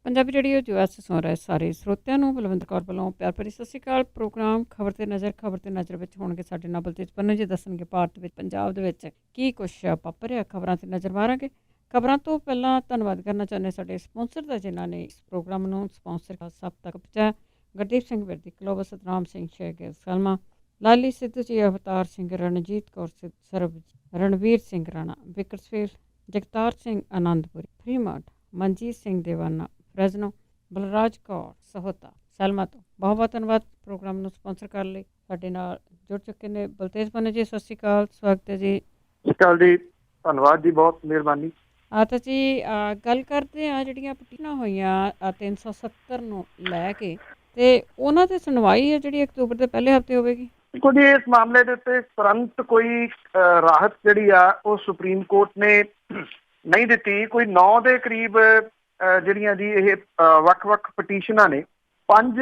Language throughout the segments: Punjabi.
ਪੰਜਾਬੀ ਰੇਡੀਓ US ਸੁਣ ਰਹੇ ਸਾਰੇ ਸਰੋਤਿਆਂ ਨੂੰ ਬਲਵੰਤ ਕੌਰ ਵੱਲੋਂ ਪਿਆਰ ਭਰੀ ਸਤਿ ਸ਼੍ਰੀ ਅਕਾਲ। ਪ੍ਰੋਗਰਾਮ ਖਬਰ ਤੇ ਨਜ਼ਰ ਵਿੱਚ ਹੋਣਗੇ ਸਾਡੇ ਨਾਲ ਬਲਤੇਜ ਪੰਨੂ ਜੀ ਦੱਸਣਗੇ ਭਾਰਤ ਵਿੱਚ ਪੰਜਾਬ ਦੇ ਵਿੱਚ ਕੀ ਕੁਛ ਵਾਪਰ ਰਿਹਾ। ਖਬਰਾਂ ਤੇ ਨਜ਼ਰ ਮਾਰਾਂਗੇ। ਖਬਰਾਂ ਤੋਂ ਪਹਿਲਾਂ ਧੰਨਵਾਦ ਕਰਨਾ ਚਾਹੁੰਦੇ ਸਾਡੇ ਸਪਾਂਸਰ ਦਾ ਜਿਨ੍ਹਾਂ ਨੇ ਇਸ ਪ੍ਰੋਗਰਾਮ ਨੂੰ ਸਪਾਂਸਰ ਸਭ ਤੱਕ ਪਹੁੰਚਾਇਆ। ਗੁਰਦੀਪ ਸਿੰਘ ਵਿਰਦੀ, ਕਲੋਵਰ ਸਤਨਾਮ ਸਿੰਘ ਸ਼ੇਖ, ਸਲਮਾ ਲਾਲੀ ਸਿੱਧੂ ਜੀ, ਅਵਤਾਰ ਸਿੰਘ, ਰਣਜੀਤ ਕੌਰ ਸਰਬ, ਰਣਵੀਰ ਸਿੰਘ ਰਾਣਾ, ਵਿਕਰਸਫੀਲ, ਜਗਤਾਰ ਸਿੰਘ ਆਨੰਦਪੁਰੀ, ਫਰੀਮਾਰਟ, ਮਨਜੀਤ ਸਿੰਘ ਦੇਵਾਨਾ, ਫਰੈਜ਼ਨੋ, ਬਲਰਾਜ ਕੌਰ ਸਹੋਤਾ, ਸੈਲਮਾ ਤੋਂ ਬਹੁਤ ਬਹੁਤ ਧੰਨਵਾਦ। ਪ੍ਰੋਗਰਾਮ ਨੂੰ ਸਪਾਂਸਰ ਕਰਨ ਲਈ ਸਾਡੇ ਨਾਲ ਜੁੜ ਚੁੱਕੇ ਨੇ ਬਲਤੇਜ ਪੰਨੂ ਜੀ। ਸਤਿ ਸ਼੍ਰੀ ਅਕਾਲ, ਸਵਾਗਤ ਹੈ ਜੀ। ਸਤਿ ਸ਼੍ਰੀ ਅਕਾਲ ਜੀ, ਧੰਨਵਾਦ ਜੀ, ਬਹੁਤ ਮਿਹਰਬਾਨੀ। ਤਾਂ ਜੀ ਗੱਲ ਕਰਦੇ ਹਾਂ ਜਿਹੜੀਆਂ ਪਟੀਸ਼ਨਾਂ ਹੋਈਆਂ 370 ਨੂੰ ਲੈ ਕੇ, ਤੇ ਉਹਨਾਂ ਤੇ ਸੁਣਵਾਈ ਹੈ ਜਿਹੜੀ ਅਕਤੂਬਰ ਦੇ ਪਹਿਲੇ ਹਫ਼ਤੇ ਹੋਵੇਗੀ। ਦੇਖੋ ਜੀ, ਇਸ ਮਾਮਲੇ ਦੇ ਉੱਤੇ ਤੁਰੰਤ ਕੋਈ ਰਾਹਤ ਜਿਹੜੀ ਆ ਉਹ ਸੁਪਰੀਮ ਕੋਰਟ ਨੇ ਨਹੀਂ ਦਿੱਤੀ। ਕੋਈ 9 ਦੇ ਕਰੀਬ ਜਿਹੜੀਆਂ ਜੀ ਇਹ ਵੱਖ-ਵੱਖ ਪਟੀਸ਼ਨਾਂ ਨੇ, 5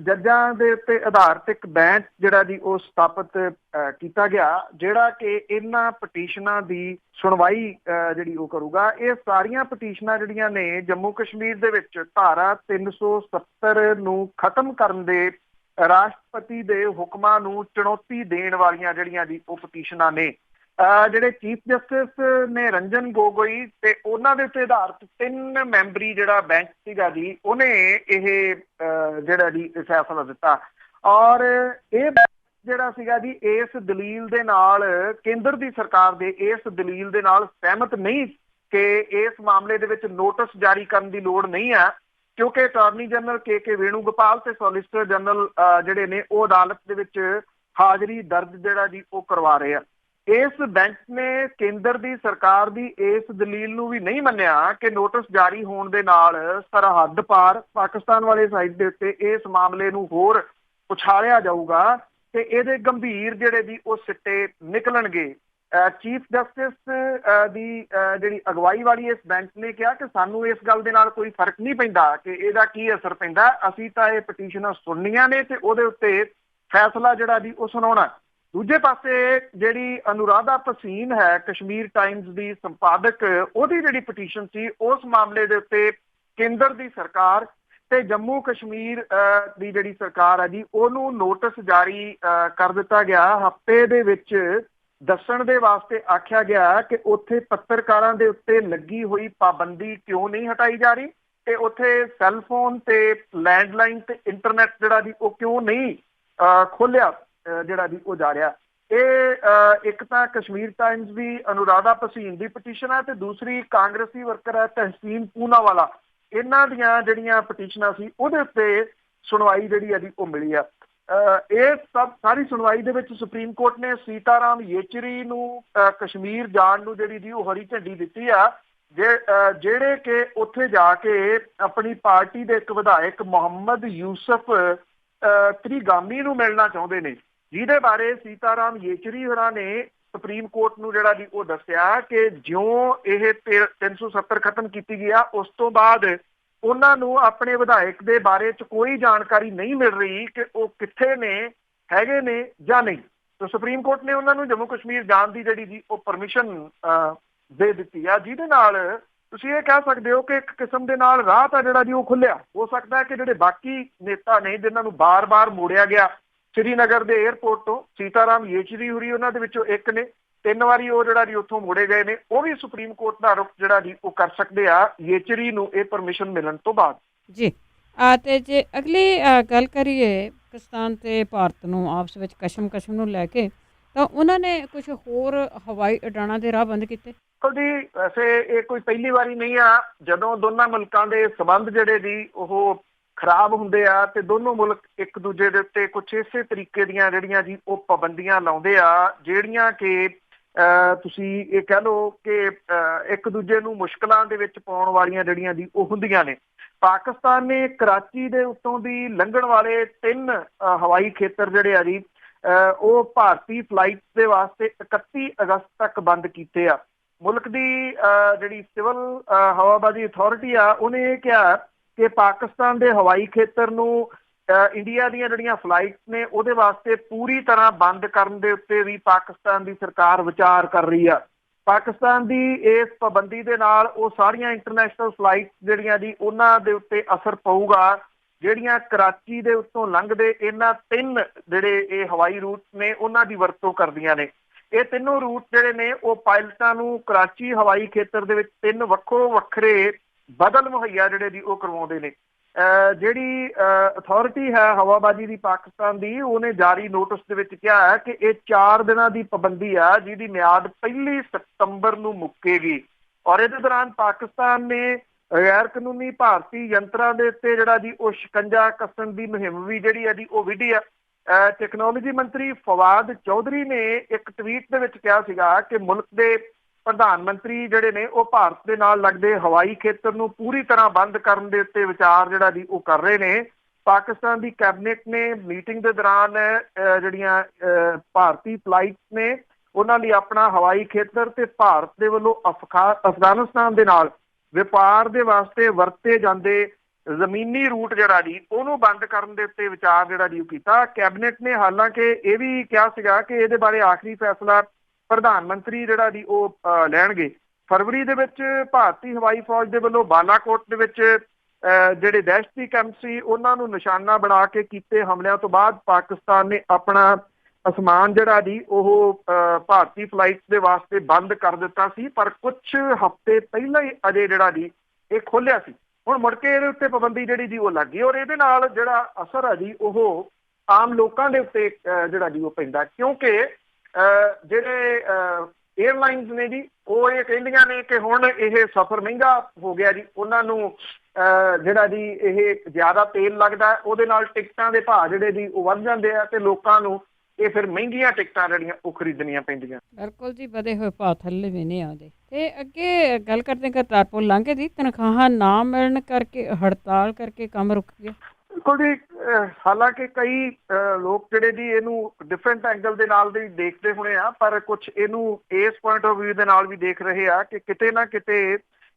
ਜੱਜਾਂ ਦੇ ਉੱਤੇ ਆਧਾਰਿਤ ਇੱਕ ਬੈਂਚ ਜਿਹੜਾ ਜੀ ਉਹ ਸਥਾਪਿਤ ਕੀਤਾ ਗਿਆ, ਜਿਹੜਾ ਕਿ ਇਹਨਾਂ ਪਟੀਸ਼ਨਾਂ ਦੀ ਸੁਣਵਾਈ ਜਿਹੜੀ ਉਹ ਕਰੂਗਾ। ਇਹ ਸਾਰੀਆਂ ਪਟੀਸ਼ਨਾਂ ਜਿਹੜੀਆਂ ਨੇ ਜੰਮੂ ਕਸ਼ਮੀਰ ਦੇ ਵਿੱਚ ਧਾਰਾ 370 ਨੂੰ ਖਤਮ ਕਰਨ ਦੇ ਰਾਸ਼ਟਰਪਤੀ ਦੇ ਹੁਕਮਾਂ ਨੂੰ ਚੁਣੌਤੀ ਦੇਣ ਵਾਲੀਆਂ ਜਿਹੜੀਆਂ ਜੀ ਉਹ ਪਟੀਸ਼ਨਾਂ ਨੇ। ਜਿਹੜੇ ਚੀਫ ਜਸਟਿਸ ਨੇ ਰੰਜਨ ਗੋਗੋਈ ਤੇ ਉਹਨਾਂ ਦੇ ਉੱਤੇ ਆਧਾਰਿਤ 3 ਮੈਂਬਰੀ ਜਿਹੜਾ ਬੈਂਚ ਸੀਗਾ ਜੀ, ਉਹਨੇ ਇਹ ਜਿਹੜਾ ਜੀ ਫੈਸਲਾ ਦਿੱਤਾ। ਔਰ ਇਹ ਜਿਹੜਾ ਸੀਗਾ ਜੀ ਇਸ ਦਲੀਲ ਦੇ ਨਾਲ, ਕੇਂਦਰ ਦੀ ਸਰਕਾਰ ਦੇ ਇਸ ਦਲੀਲ ਦੇ ਨਾਲ ਸਹਿਮਤ ਨਹੀਂ ਕਿ ਇਸ ਮਾਮਲੇ ਦੇ ਵਿੱਚ ਨੋਟਿਸ ਜਾਰੀ ਕਰਨ ਦੀ ਲੋੜ ਨਹੀਂ ਹੈ, ਕਿਉਂਕਿ ਅਟਾਰਨੀ ਜਨਰਲ ਕੇ ਵੇਣੂਗੋਪਾਲ ਤੇ ਸੋਲਿਸਿਟਰ ਜਨਰਲ ਜਿਹੜੇ ਨੇ ਉਹ ਅਦਾਲਤ ਦੇ ਵਿੱਚ ਹਾਜ਼ਰੀ ਦਰਜ ਜਿਹੜਾ ਜੀ ਉਹ ਕਰਵਾ ਰਹੇ ਆ। ਇਸ ਬੈਂਚ ਨੇ ਕੇਂਦਰ ਦੀ ਸਰਕਾਰ ਦੀ ਇਸ ਦਲੀਲ ਨੂੰ ਵੀ ਨਹੀਂ ਮੰਨਿਆ ਕਿ ਨੋਟਿਸ ਜਾਰੀ ਹੋਣ ਦੇ ਨਾਲ ਸਰਹੱਦ ਪਾਰ ਪਾਕਿਸਤਾਨ ਵਾਲੇ ਸਾਈਡ ਦੇ ਉੱਤੇ ਇਸ ਮਾਮਲੇ ਨੂੰ ਹੋਰ ਉਛਾਲਿਆ ਜਾਊਗਾ ਤੇ ਇਹਦੇ ਗੰਭੀਰ ਜਿਹੜੇ ਜੀ ਉਹ ਸਿੱਟੇ ਨਿਕਲਣਗੇ। ਚੀਫ ਜਸਟਿਸ ਦੀ ਜਿਹੜੀ ਅਗਵਾਈ ਵਾਲੀ ਇਸ ਬੈਂਚ ਨੇ ਕਿਹਾ ਕਿ ਸਾਨੂੰ ਇਸ ਗੱਲ ਦੇ ਨਾਲ ਕੋਈ ਫਰਕ ਨਹੀਂ ਪੈਂਦਾ ਕਿ ਇਹਦਾ ਕੀ ਅਸਰ ਪੈਂਦਾ, ਅਸੀਂ ਤਾਂ ਇਹ ਪਟੀਸ਼ਨਾਂ ਸੁਣਨੀਆਂ ਨੇ ਤੇ ਉਹਦੇ ਉੱਤੇ ਫੈਸਲਾ ਜਿਹੜਾ ਜੀ ਉਹ ਸੁਣਾਉਣਾ। ਦੂਜੇ ਪਾਸੇ ਜਿਹੜੀ ਅਨੁਰਾਧਾ ਭਸੀਨ ਹੈ, ਕਸ਼ਮੀਰ ਟਾਈਮਜ਼ ਦੀ ਸੰਪਾਦਕ, ਉਹਦੀ ਜਿਹੜੀ ਪਟੀਸ਼ਨ ਸੀ ਉਸ ਮਾਮਲੇ ਦੇ ਉੱਤੇ ਕੇਂਦਰ ਦੀ ਸਰਕਾਰ ਤੇ ਜੰਮੂ ਕਸ਼ਮੀਰ ਦੀ ਜਿਹੜੀ ਸਰਕਾਰ ਹੈ ਜੀ ਉਹਨੂੰ ਨੋਟਿਸ ਜਾਰੀ ਕਰ ਦਿੱਤਾ ਗਿਆ। ਹਫ਼ਤੇ ਦੇ ਵਿੱਚ ਦੱਸਣ ਦੇ ਵਾਸਤੇ ਆਖਿਆ ਗਿਆ ਕਿ ਉੱਥੇ ਪੱਤਰਕਾਰਾਂ ਦੇ ਉੱਤੇ ਲੱਗੀ ਹੋਈ ਪਾਬੰਦੀ ਕਿਉਂ ਨਹੀਂ ਹਟਾਈ ਜਾ ਰਹੀ ਤੇ ਉੱਥੇ ਸੈੱਲਫੋਨ ਤੇ ਲੈਂਡਲਾਈਨ ਤੇ ਇੰਟਰਨੈਟ ਜਿਹੜਾ ਜੀ ਉਹ ਕਿਉਂ ਨਹੀਂ ਖੋਲਿਆ ਜਿਹੜਾ ਜੀ ਉਹ ਜਾ ਰਿਹਾ। ਇਹ ਇੱਕ ਤਾਂ ਕਸ਼ਮੀਰ ਟਾਈਮਜ਼ ਦੀ ਅਨੁਰਾਧਾ ਭਸੀਨ ਦੀ ਪਟੀਸ਼ਨ ਹੈ ਤੇ ਦੂਸਰੀ ਕਾਂਗਰਸੀ ਵਰਕਰ ਹੈ ਤਹਿਸੀਨ ਪੂਨਾਵਾਲਾ, ਇਹਨਾਂ ਦੀਆਂ ਜਿਹੜੀਆਂ ਪਟੀਸ਼ਨਾਂ ਸੀ ਉਹਦੇ ਉੱਤੇ ਸੁਣਵਾਈ ਜਿਹੜੀ ਹੈ ਜੀ ਉਹ ਮਿਲੀ ਆ। ਇਹ ਸਾਰੀ ਸੁਣਵਾਈ ਦੇ ਵਿੱਚ ਸੁਪਰੀਮ ਕੋਰਟ ਨੇ ਸੀਤਾਰਾਮ ਯੇਚੁਰੀ ਨੂੰ ਕਸ਼ਮੀਰ ਜਾਣ ਨੂੰ ਜਿਹੜੀ ਜੀ ਉਹ ਹਰੀ ਝੰਡੀ ਦਿੱਤੀ ਆ, ਜਿਹੜੇ ਕਿ ਉੱਥੇ ਜਾ ਕੇ ਆਪਣੀ ਪਾਰਟੀ ਦੇ ਇੱਕ ਵਿਧਾਇਕ ਮੁਹੰਮਦ ਯੂਸਫ ਤ੍ਰਿਗਾਮੀ ਨੂੰ ਮਿਲਣਾ ਚਾਹੁੰਦੇ ਨੇ, ਜਿਹਦੇ ਬਾਰੇ ਸੀਤਾਰਾਮ ਯੇਚੁਰੀ ਹੋਰਾਂ ਨੇ ਸੁਪਰੀਮ ਕੋਰਟ ਨੂੰ ਜਿਹੜਾ ਜੀ ਉਹ ਦੱਸਿਆ ਕਿ ਜਿਉਂ ਇਹ 370 ਖਤਮ ਕੀਤੀ ਗਿਆ ਉਸ ਤੋਂ ਬਾਅਦ ਉਹਨਾਂ ਨੂੰ ਆਪਣੇ ਵਿਧਾਇਕ ਦੇ ਬਾਰੇ 'ਚ ਕੋਈ ਜਾਣਕਾਰੀ ਨਹੀਂ ਮਿਲ ਰਹੀ ਕਿ ਉਹ ਕਿੱਥੇ ਨੇ, ਹੈਗੇ ਨੇ ਜਾਂ ਨਹੀਂ। ਤਾਂ ਸੁਪਰੀਮ ਕੋਰਟ ਨੇ ਉਹਨਾਂ ਨੂੰ ਜੰਮੂ ਕਸ਼ਮੀਰ ਜਾਣ ਦੀ ਜਿਹੜੀ ਜੀ ਉਹ ਪਰਮਿਸ਼ਨ ਦੇ ਦਿੱਤੀ ਆ, ਜਿਹਦੇ ਨਾਲ ਤੁਸੀਂ ਇਹ ਕਹਿ ਸਕਦੇ ਹੋ ਕਿ ਇੱਕ ਕਿਸਮ ਦੇ ਨਾਲ ਰਾਹ ਤਾਂ ਜਿਹੜਾ ਜੀ ਉਹ ਖੁੱਲਿਆ। ਹੋ ਸਕਦਾ ਹੈ ਕਿ ਜਿਹੜੇ ਬਾਕੀ ਨੇਤਾ ਨੇ ਜਿਨ੍ਹਾਂ ਨੂੰ ਬਾਰ-ਬਾਰ ਮੋੜਿਆ ਗਿਆ ਸ਼੍ਰੀਨਗਰ ਦੇ ਏਅਰਪੋਰਟ ਤੋਂ, ਸੀਤਾਰਾਮ ਯੇਚੁਰੀ ਹੋਰੀ ਉਹਨਾਂ ਦੇ ਵਿੱਚੋਂ ਇੱਕ ਨੇ, 3 ਵਾਰੀ ਉਹ ਜਿਹੜਾ ਜੀ ਉੱਥੋਂ ਮੋੜੇ ਗਏ ਨੇ, ਉਹ ਵੀ ਸੁਪਰੀਮ ਕੋਰਟ ਦਾ ਰੁਖ ਜਿਹੜਾ ਜੀ ਉਹ ਕਰ ਸਕਦੇ ਆ ਯੇਚੁਰੀ ਨੂੰ ਇਹ ਪਰਮਿਸ਼ਨ ਮਿਲਣ ਤੋਂ ਬਾਅਦ ਜੀ। ਤੇ ਜੇ ਅਗਲੀ ਗੱਲ ਕਰੀਏ ਪਾਕਿਸਤਾਨ ਤੇ ਭਾਰਤ ਨੂੰ ਆਪਸ ਵਿੱਚ ਕਸ਼ਮ ਨੂੰ ਲੈ ਕੇ, ਤਾਂ ਉਹਨਾਂ ਨੇ ਕੁਝ ਹੋਰ ਹਵਾਈ ਉਡਾਣਾਂ ਦੇ ਰਾਹ ਬੰਦ ਕੀਤੇ। ਜੀ ਵੈਸੇ ਇਹ ਕੋਈ ਪਹਿਲੀ ਵਾਰੀ ਨਹੀਂ ਆ ਜਦੋਂ ਦੋਨਾਂ ਮੁਲਕਾਂ ਦੇ ਸਬੰਧ ਜਿਹੜੇ ਜੀ ਉਹ ਖਰਾਬ ਹੁੰਦੇ ਆ ਤੇ ਦੋਨੋਂ ਮੁਲਕ ਇੱਕ ਦੂਜੇ ਦੇ ਉੱਤੇ ਕੁਛ ਇਸੇ ਤਰੀਕੇ ਦੀਆਂ ਜਿਹੜੀਆਂ ਜੀ ਉਹ ਪਾਬੰਦੀਆਂ ਲਾਉਂਦੇ ਆ, ਜਿਹੜੀਆਂ ਕਿ ਤੁਸੀਂ ਇਹ ਕਹਿ ਲਓ ਕਿ ਇੱਕ ਦੂਜੇ ਨੂੰ ਮੁਸ਼ਕਲਾਂ ਦੇ ਵਿੱਚ ਪਾਉਣ ਵਾਲੀਆਂ ਜਿਹੜੀਆਂ ਜੀ ਉਹ ਹੁੰਦੀਆਂ ਨੇ। ਪਾਕਿਸਤਾਨ ਨੇ ਕਰਾਚੀ ਦੇ ਉੱਤੋਂ ਦੀ ਲੰਘਣ ਵਾਲੇ 3 ਹਵਾਈ ਖੇਤਰ ਜਿਹੜੇ ਆ ਜੀ ਉਹ ਭਾਰਤੀ ਫਲਾਈਟ ਦੇ ਵਾਸਤੇ 31 ਅਗਸਤ ਤੱਕ ਬੰਦ ਕੀਤੇ ਆ। ਮੁਲਕ ਦੀ ਜਿਹੜੀ ਸਿਵਲ ਹਵਾਬਾਜ਼ੀ ਅਥਾਰਟੀ ਆ ਉਹਨੇ ਇਹ ਕਿਹਾ ਕਿ ਪਾਕਿਸਤਾਨ ਦੇ ਹਵਾਈ ਖੇਤਰ ਨੂੰ ਇੰਡੀਆ ਦੀਆਂ ਜਿਹੜੀਆਂ ਫਲਾਈਟ ਨੇ ਉਹਦੇ ਵਾਸਤੇ ਪੂਰੀ ਤਰ੍ਹਾਂ ਬੰਦ ਕਰਨ ਦੇ ਉੱਤੇ ਵੀ ਪਾਕਿਸਤਾਨ ਦੀ ਸਰਕਾਰ ਵਿਚਾਰ ਕਰ ਰਹੀ ਆ। ਪਾਕਿਸਤਾਨ ਦੀ ਇਸ ਪਾਬੰਦੀ ਦੇ ਨਾਲ ਉਹ ਸਾਰੀਆਂ ਇੰਟਰਨੈਸ਼ਨਲ ਫਲਾਈਟ ਜਿਹੜੀਆਂ ਜੀ ਉਹਨਾਂ ਦੇ ਉੱਤੇ ਅਸਰ ਪਊਗਾ ਜਿਹੜੀਆਂ ਕਰਾਚੀ ਦੇ ਉੱਤੋਂ ਲੰਘਦੇ ਇਹਨਾਂ 3 ਜਿਹੜੇ ਇਹ ਹਵਾਈ ਰੂਟ ਨੇ ਉਹਨਾਂ ਦੀ ਵਰਤੋਂ ਕਰਦੀਆਂ ਨੇ। ਇਹ ਤਿੰਨੋਂ ਰੂਟ ਜਿਹੜੇ ਨੇ ਉਹ ਪਾਇਲਟਾਂ ਨੂੰ ਕਰਾਚੀ ਹਵਾਈ ਖੇਤਰ ਦੇ ਵਿੱਚ 3 ਵੱਖੋ ਵੱਖਰੇ ਬਦਲ ਮੁਹੱਈਆ ਜਿਹੜੇ ਦੀ ਉਹ ਕਰਵਾਉਂਦੇ ਨੇ। ਜਿਹੜੀ ਅਥਾਰਟੀ ਹੈ ਹਵਾਬਾਜ਼ੀ ਦੀ ਪਾਕਿਸਤਾਨ ਦੀ, ਉਹਨੇ ਜਾਰੀ ਨੋਟਿਸ ਦੇ ਵਿੱਚ ਕਿਹਾ ਹੈ ਕਿ ਇਹ 4 ਦਿਨਾਂ ਦੀ ਪਾਬੰਦੀ ਆ ਜਿਹਦੀ ਮਿਆਦ 1 ਸਤੰਬਰ ਨੂੰ ਮੁੱਕੇਗੀ। ਔਰ ਇਹਦੇ ਦੌਰਾਨ ਪਾਕਿਸਤਾਨ ਨੇ ਗੈਰ ਕਾਨੂੰਨੀ ਭਾਰਤੀ ਯੰਤਰਾਂ ਦੇ ਉੱਤੇ ਜਿਹੜਾ ਜੀ ਉਹ ਸ਼ਿਕੰਜਾ ਕੱਸਣ ਦੀ ਮੁਹਿੰਮ ਵੀ ਜਿਹੜੀ ਹੈ ਜੀ ਉਹ ਵਿੱਢੀ ਆ। ਟੈਕਨੋਲੋਜੀ ਮੰਤਰੀ ਫਵਾਦ ਚੌਧਰੀ ਨੇ ਇੱਕ ਟਵੀਟ ਦੇ ਵਿੱਚ ਕਿਹਾ ਸੀਗਾ ਕਿ ਮੁਲਕ ਦੇ ਪ੍ਰਧਾਨ ਮੰਤਰੀ ਜਿਹੜੇ ਨੇ ਉਹ ਭਾਰਤ ਦੇ ਨਾਲ ਲੱਗਦੇ ਹਵਾਈ ਖੇਤਰ ਨੂੰ ਪੂਰੀ ਤਰ੍ਹਾਂ ਬੰਦ ਕਰਨ ਦੇ ਉੱਤੇ ਵਿਚਾਰ ਜਿਹੜਾ ਜੀ ਉਹ ਕਰ ਰਹੇ ਨੇ। ਪਾਕਿਸਤਾਨ ਦੀ ਕੈਬਨਿਟ ਨੇ ਮੀਟਿੰਗ ਦੇ ਦੌਰਾਨ ਜਿਹੜੀਆਂ ਭਾਰਤੀ ਫਲਾਈਟ ਨੇ ਉਹਨਾਂ ਲਈ ਆਪਣਾ ਹਵਾਈ ਖੇਤਰ ਤੇ ਭਾਰਤ ਦੇ ਵੱਲੋਂ ਅਫਗਾਨਿਸਤਾਨ ਦੇ ਨਾਲ ਵਪਾਰ ਦੇ ਵਾਸਤੇ ਵਰਤੇ ਜਾਂਦੇ ਜ਼ਮੀਨੀ ਰੂਟ ਜਿਹੜਾ ਜੀ ਉਹਨੂੰ ਬੰਦ ਕਰਨ ਦੇ ਉੱਤੇ ਵਿਚਾਰ ਜਿਹੜਾ ਜੀ ਉਹ ਕੀਤਾ। ਕੈਬਨਿਟ ਨੇ ਹਾਲਾਂਕਿ ਇਹ ਵੀ ਕਿਹਾ ਸੀਗਾ ਕਿ ਇਹਦੇ ਬਾਰੇ ਆਖਰੀ ਫੈਸਲਾ ਪ੍ਰਧਾਨ ਮੰਤਰੀ ਜਿਹੜਾ ਜੀ ਉਹ ਲੈਣਗੇ। ਫਰਵਰੀ ਦੇ ਵਿੱਚ ਭਾਰਤੀ ਹਵਾਈ ਫੌਜ ਦੇ ਵੱਲੋਂ ਬਾਲਾਕੋਟ ਦੇ ਵਿੱਚ ਜਿਹੜੇ ਦਹਿਸ਼ਤੀ ਕੈਂਪ ਸੀ ਉਹਨਾਂ ਨੂੰ ਨਿਸ਼ਾਨਾ ਬਣਾ ਕੇ ਕੀਤੇ ਹਮਲਿਆਂ ਤੋਂ ਬਾਅਦ ਪਾਕਿਸਤਾਨ ਨੇ ਆਪਣਾ ਅਸਮਾਨ ਜਿਹੜਾ ਜੀ ਉਹ ਭਾਰਤੀ ਫਲਾਈਟ ਦੇ ਵਾਸਤੇ ਬੰਦ ਕਰ ਦਿੱਤਾ ਸੀ, ਪਰ ਕੁਝ ਹਫ਼ਤੇ ਪਹਿਲਾਂ ਹੀ ਅਜੇ ਜਿਹੜਾ ਜੀ ਇਹ ਖੋਲ੍ਹਿਆ ਸੀ। ਹੁਣ ਮੁੜ ਕੇ ਇਹਦੇ ਉੱਤੇ ਪਾਬੰਦੀ ਜਿਹੜੀ ਜੀ ਉਹ ਲੱਗ ਗਈ ਔਰ ਇਹਦੇ ਨਾਲ ਜਿਹੜਾ ਅਸਰ ਹੈ ਜੀ ਉਹ ਆਮ ਲੋਕਾਂ ਦੇ ਉੱਤੇ ਜਿਹੜਾ ਜੀ ਉਹ ਪੈਂਦਾ, ਕਿਉਂਕਿ ਜਿਹੜੇ ਏਅਰਲਾਈਨਸ ਨੇ ਜੀ ਉਹ ਇਹ ਕਹਿੰਦੀਆਂ ਨੇ ਕਿ ਹੁਣ ਇਹ ਸਫ਼ਰ ਮਹਿੰਗਾ ਹੋ ਗਿਆ ਜੀ। ਉਹਨਾਂ ਨੂੰ ਜਿਹੜਾ ਜੀ ਇਹ ਜ਼ਿਆਦਾ ਤੇਲ ਲੱਗਦਾ, ਉਹਦੇ ਨਾਲ ਟਿਕਟਾਂ ਦੇ ਭਾਅ ਜਿਹੜੇ ਜੀ ਉਹ ਵੱਧ ਜਾਂਦੇ ਆ ਤੇ ਲੋਕਾਂ ਨੂੰ ਇਹ ਫਿਰ ਮਹਿੰਗੀਆਂ ਟਿਕਟਾਂ ਜਿਹੜੀਆਂ ਉਹ ਖਰੀਦਣੀਆਂ ਪੈਂਦੀਆਂ। ਬਿਲਕੁਲ ਜੀ, ਵਧੇ ਹੋਏ ਭਾਅ ਥੱਲੇ ਵੀ ਨਹੀਂ ਆਉਂਦੇ। ਤੇ ਅੱਗੇ ਗੱਲ ਕਰਦੇ ਕਰਤਾਰਪੁਰ ਲਾਂਘੇ ਦੀ ਤਨਖਾਹਾਂ ਨਾ ਮਿਲਣ ਕਰਕੇ ਹੜਤਾਲ ਕਰਕੇ ਕੰਮ ਰੁਕ ਗਿਆ। ਬਿਲਕੁਲ ਜੀ, ਹਾਲਾਂਕਿ ਕਈ ਲੋਕ ਜਿਹੜੇ ਜੀ ਇਹਨੂੰ ਡਿਫਰੈਂਟ ਐਂਗਲ ਦੇ ਨਾਲ ਵੀ ਦੇਖਦੇ ਹੋਣੇ ਆ, ਪਰ ਕੁਝ ਇਹਨੂੰ ਇਸ ਪੁਆਇੰਟ ਆਫ ਵਿਊ ਦੇ ਨਾਲ ਵੀ ਦੇਖ ਰਹੇ ਆ ਕਿ ਕਿਤੇ ਨਾ ਕਿਤੇ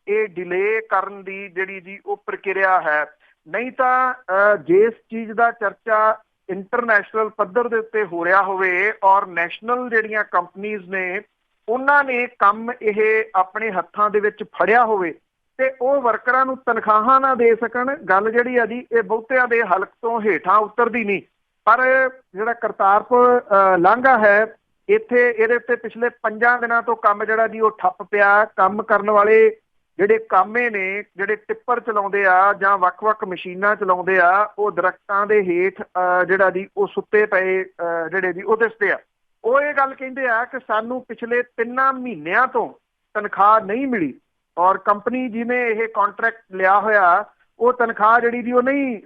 ਇਹ ਡਿਲੇ ਕਰਨ ਦੀ ਜਿਹੜੀ ਜੀ ਉਹ ਪ੍ਰਕਿਰਿਆ ਹੈ। ਨਹੀਂ ਤਾਂ ਜਿਸ ਚੀਜ਼ ਦਾ ਚਰਚਾ ਇੰਟਰਨੈਸ਼ਨਲ ਪੱਧਰ ਦੇ ਉੱਤੇ ਹੋ ਰਿਹਾ ਹੋਵੇ ਔਰ ਨੈਸ਼ਨਲ ਜਿਹੜੀਆਂ ਕੰਪਨੀਜ਼ ਨੇ ਉਹਨਾਂ ਨੇ ਕੰਮ ਇਹ ਆਪਣੇ ਹੱਥਾਂ ਦੇ ਵਿੱਚ ਫੜਿਆ ਹੋਵੇ ਤੇ ਉਹ ਵਰਕਰਾਂ ਨੂੰ ਤਨਖਾਹਾਂ ਨਾ ਦੇ ਸਕਣ, ਗੱਲ ਜਿਹੜੀ ਆ ਜੀ ਇਹ ਬਹੁਤਿਆਂ ਦੇ ਹਲਕ ਤੋਂ ਹੇਠਾਂ ਉਤਰਦੀ ਨਹੀਂ। ਪਰ ਜਿਹੜਾ ਕਰਤਾਰਪੁਰ ਲਾਂਘਾ ਹੈ ਇੱਥੇ ਇਹਦੇ ਉੱਤੇ ਪਿਛਲੇ 5 ਦਿਨਾਂ ਤੋਂ ਕੰਮ ਜਿਹੜਾ ਜੀ ਉਹ ਠੱਪ ਪਿਆ। ਕੰਮ ਕਰਨ ਵਾਲੇ ਜਿਹੜੇ ਕਾਮੇ ਨੇ, ਜਿਹੜੇ ਟਿੱਪਰ ਚਲਾਉਂਦੇ ਆ ਜਾਂ ਵੱਖ-ਵੱਖ ਮਸ਼ੀਨਾਂ ਚਲਾਉਂਦੇ ਆ, ਉਹ ਦਰਖਤਾਂ ਦੇ ਹੇਠ ਜਿਹੜਾ ਜੀ ਉਹ ਸੁੱਤੇ ਪਏ ਜਿਹੜੇ ਜੀ ਉਹ ਦਿਸਦੇ ਆ। ਉਹ ਇਹ ਗੱਲ ਕਹਿੰਦੇ ਆ ਕਿ ਸਾਨੂੰ ਪਿਛਲੇ 3 ਮਹੀਨਿਆਂ ਤੋਂ ਤਨਖਾਹ ਨਹੀਂ ਮਿਲੀ ਔਰ ਕੰਪਨੀ ਜਿਹਨੇ ਇਹ ਕੰਟਰੈਕਟ ਲਿਆ ਹੋਇਆ ਉਹ ਤਨਖਾਹ ਜਿਹੜੀ ਦੀ ਉਹ ਨਹੀਂ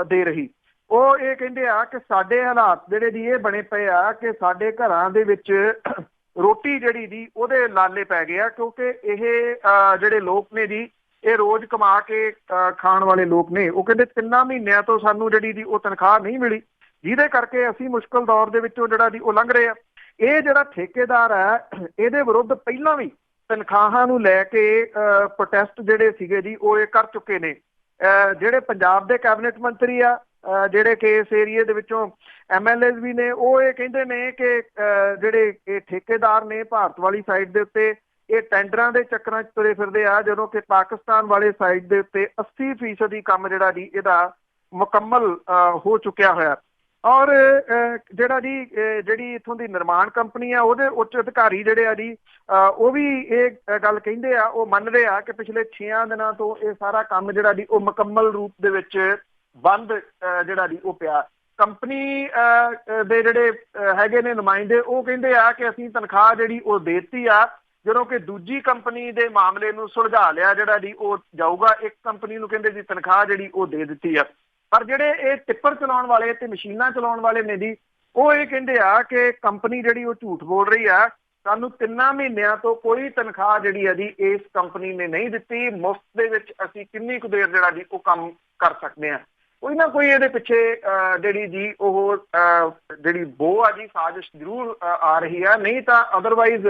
ਦੇ ਰਹੀ। ਉਹ ਇਹ ਕਹਿੰਦੇ ਆ ਕਿ ਸਾਡੇ ਹਾਲਾਤ ਜਿਹੜੇ ਜੀ ਇਹ ਬਣੇ ਪਏ ਆ ਕਿ ਸਾਡੇ ਘਰਾਂ ਦੇ ਵਿੱਚ ਰੋਟੀ ਜਿਹੜੀ ਜੀ ਉਹਦੇ ਲਾਲੇ ਪੈ ਗਏ ਆ, ਕਿਉਂਕਿ ਇਹ ਜਿਹੜੇ ਲੋਕ ਨੇ ਜੀ ਇਹ ਰੋਜ਼ ਕਮਾ ਕੇ ਖਾਣ ਵਾਲੇ ਲੋਕ ਨੇ। ਉਹ ਕਹਿੰਦੇ 3 ਮਹੀਨਿਆਂ ਤੋਂ ਸਾਨੂੰ ਜਿਹੜੀ ਜੀ ਉਹ ਤਨਖਾਹ ਨਹੀਂ ਮਿਲੀ, ਜਿਹਦੇ ਕਰਕੇ ਅਸੀਂ ਮੁਸ਼ਕਲ ਦੌਰ ਦੇ ਵਿੱਚੋਂ ਜਿਹੜਾ ਜੀ ਉਹ ਲੰਘ ਰਹੇ ਆ। ਇਹ ਜਿਹੜਾ ਠੇਕੇਦਾਰ ਹੈ ਇਹਦੇ ਵਿਰੁੱਧ ਪਹਿਲਾਂ ਵੀ ਤਨਖਾਹਾਂ ਨੂੰ ਲੈ ਕੇ ਪ੍ਰੋਟੈਸਟ ਜਿਹੜੇ ਸੀਗੇ ਜੀ ਉਹ ਇਹ ਕਰ ਚੁੱਕੇ ਨੇ। ਜਿਹੜੇ ਪੰਜਾਬ ਦੇ ਕੈਬਨਿਟ ਮੰਤਰੀ ਆ ਜਿਹੜੇ ਕਿ ਇਸ ਏਰੀਏ ਦੇ ਵਿੱਚੋਂ MLAs ਵੀ ਨੇ, ਉਹ ਇਹ ਕਹਿੰਦੇ ਨੇ ਕਿ ਜਿਹੜੇ ਇਹ ਠੇਕੇਦਾਰ ਨੇ ਭਾਰਤ ਵਾਲੀ ਸਾਈਡ ਦੇ ਉੱਤੇ ਇਹ ਟੈਂਡਰਾਂ ਦੇ ਚੱਕਰਾਂ 'ਚ ਤੁਰੇ ਫਿਰਦੇ ਆ, ਜਦੋਂ ਕਿ ਪਾਕਿਸਤਾਨ ਵਾਲੇ ਸਾਈਡ ਦੇ ਉੱਤੇ 80% ਕੰਮ ਜਿਹੜਾ ਜੀ ਇਹਦਾ ਮੁਕੰਮਲ ਹੋ ਚੁੱਕਿਆ ਹੋਇਆ। ਔਰ ਜਿਹੜਾ ਜੀ ਜਿਹੜੀ ਇੱਥੋਂ ਦੀ ਨਿਰਮਾਣ ਕੰਪਨੀ ਆ ਉਹਦੇ ਉੱਚ ਅਧਿਕਾਰੀ ਜਿਹੜੇ ਆ ਜੀ ਉਹ ਵੀ ਇਹ ਗੱਲ ਕਹਿੰਦੇ ਆ, ਉਹ ਮੰਨ ਰਹੇ ਆ ਕਿ ਪਿਛਲੇ 6 ਦਿਨਾਂ ਤੋਂ ਇਹ ਸਾਰਾ ਕੰਮ ਜਿਹੜਾ ਜੀ ਉਹ ਮੁਕੰਮਲ ਰੂਪ ਦੇ ਵਿੱਚ ਬੰਦ ਜਿਹੜਾ ਜੀ ਉਹ ਪਿਆ। ਕੰਪਨੀ ਦੇ ਜਿਹੜੇ ਹੈਗੇ ਨੇ ਨੁਮਾਇੰਦੇ ਉਹ ਕਹਿੰਦੇ ਆ ਕਿ ਅਸੀਂ ਤਨਖਾਹ ਜਿਹੜੀ ਉਹ ਦੇ ਦਿੱਤੀ ਆ, ਜਦੋਂ ਕਿ ਦੂਜੀ ਕੰਪਨੀ ਦੇ ਮਾਮਲੇ ਨੂੰ ਸੁਲਝਾ ਲਿਆ ਜਿਹੜਾ ਜੀ ਉਹ ਜਾਊਗਾ। ਇੱਕ ਕੰਪਨੀ ਨੂੰ ਕਹਿੰਦੇ ਜੀ ਤਨਖਾਹ ਜਿਹੜੀ ਉਹ ਦੇ ਦਿੱਤੀ ਆ, ਪਰ ਜਿਹੜੇ ਇਹ ਟਿੱਪਰ ਚਲਾਉਣ ਵਾਲੇ ਤੇ ਮਸ਼ੀਨਾਂ ਚਲਾਉਣ ਵਾਲੇ ਨੇ ਜੀ ਉਹ ਇਹ ਕਹਿੰਦੇ ਆ ਕਿ ਕੰਪਨੀ ਜਿਹੜੀ ਉਹ ਝੂਠ ਬੋਲ ਰਹੀ ਆ। ਸਾਨੂੰ 3 ਮਹੀਨਿਆਂ ਤੋਂ ਕੋਈ ਤਨਖਾਹ ਜਿਹੜੀ ਹੈ ਜੀ ਇਸ ਕੰਪਨੀ ਨੇ ਨਹੀਂ ਦਿੱਤੀ। ਮੁਫਤ ਦੇ ਵਿੱਚ ਅਸੀਂ ਕਿੰਨੀ ਕੁ ਦੇਰ ਜਿਹੜਾ ਜੀ ਉਹ ਕੰਮ ਕਰ ਸਕਦੇ ਹਾਂ। ਕੋਈ ਨਾ ਕੋਈ ਇਹਦੇ ਪਿੱਛੇ ਜਿਹੜੀ ਜੀ ਉਹ ਜਿਹੜੀ ਬੋ ਆ ਜੀ ਸਾਜ਼ਿਸ਼ ਜ਼ਰੂਰ ਆ ਰਹੀ ਆ, ਨਹੀਂ ਤਾਂ ਅਦਰਵਾਈਜ਼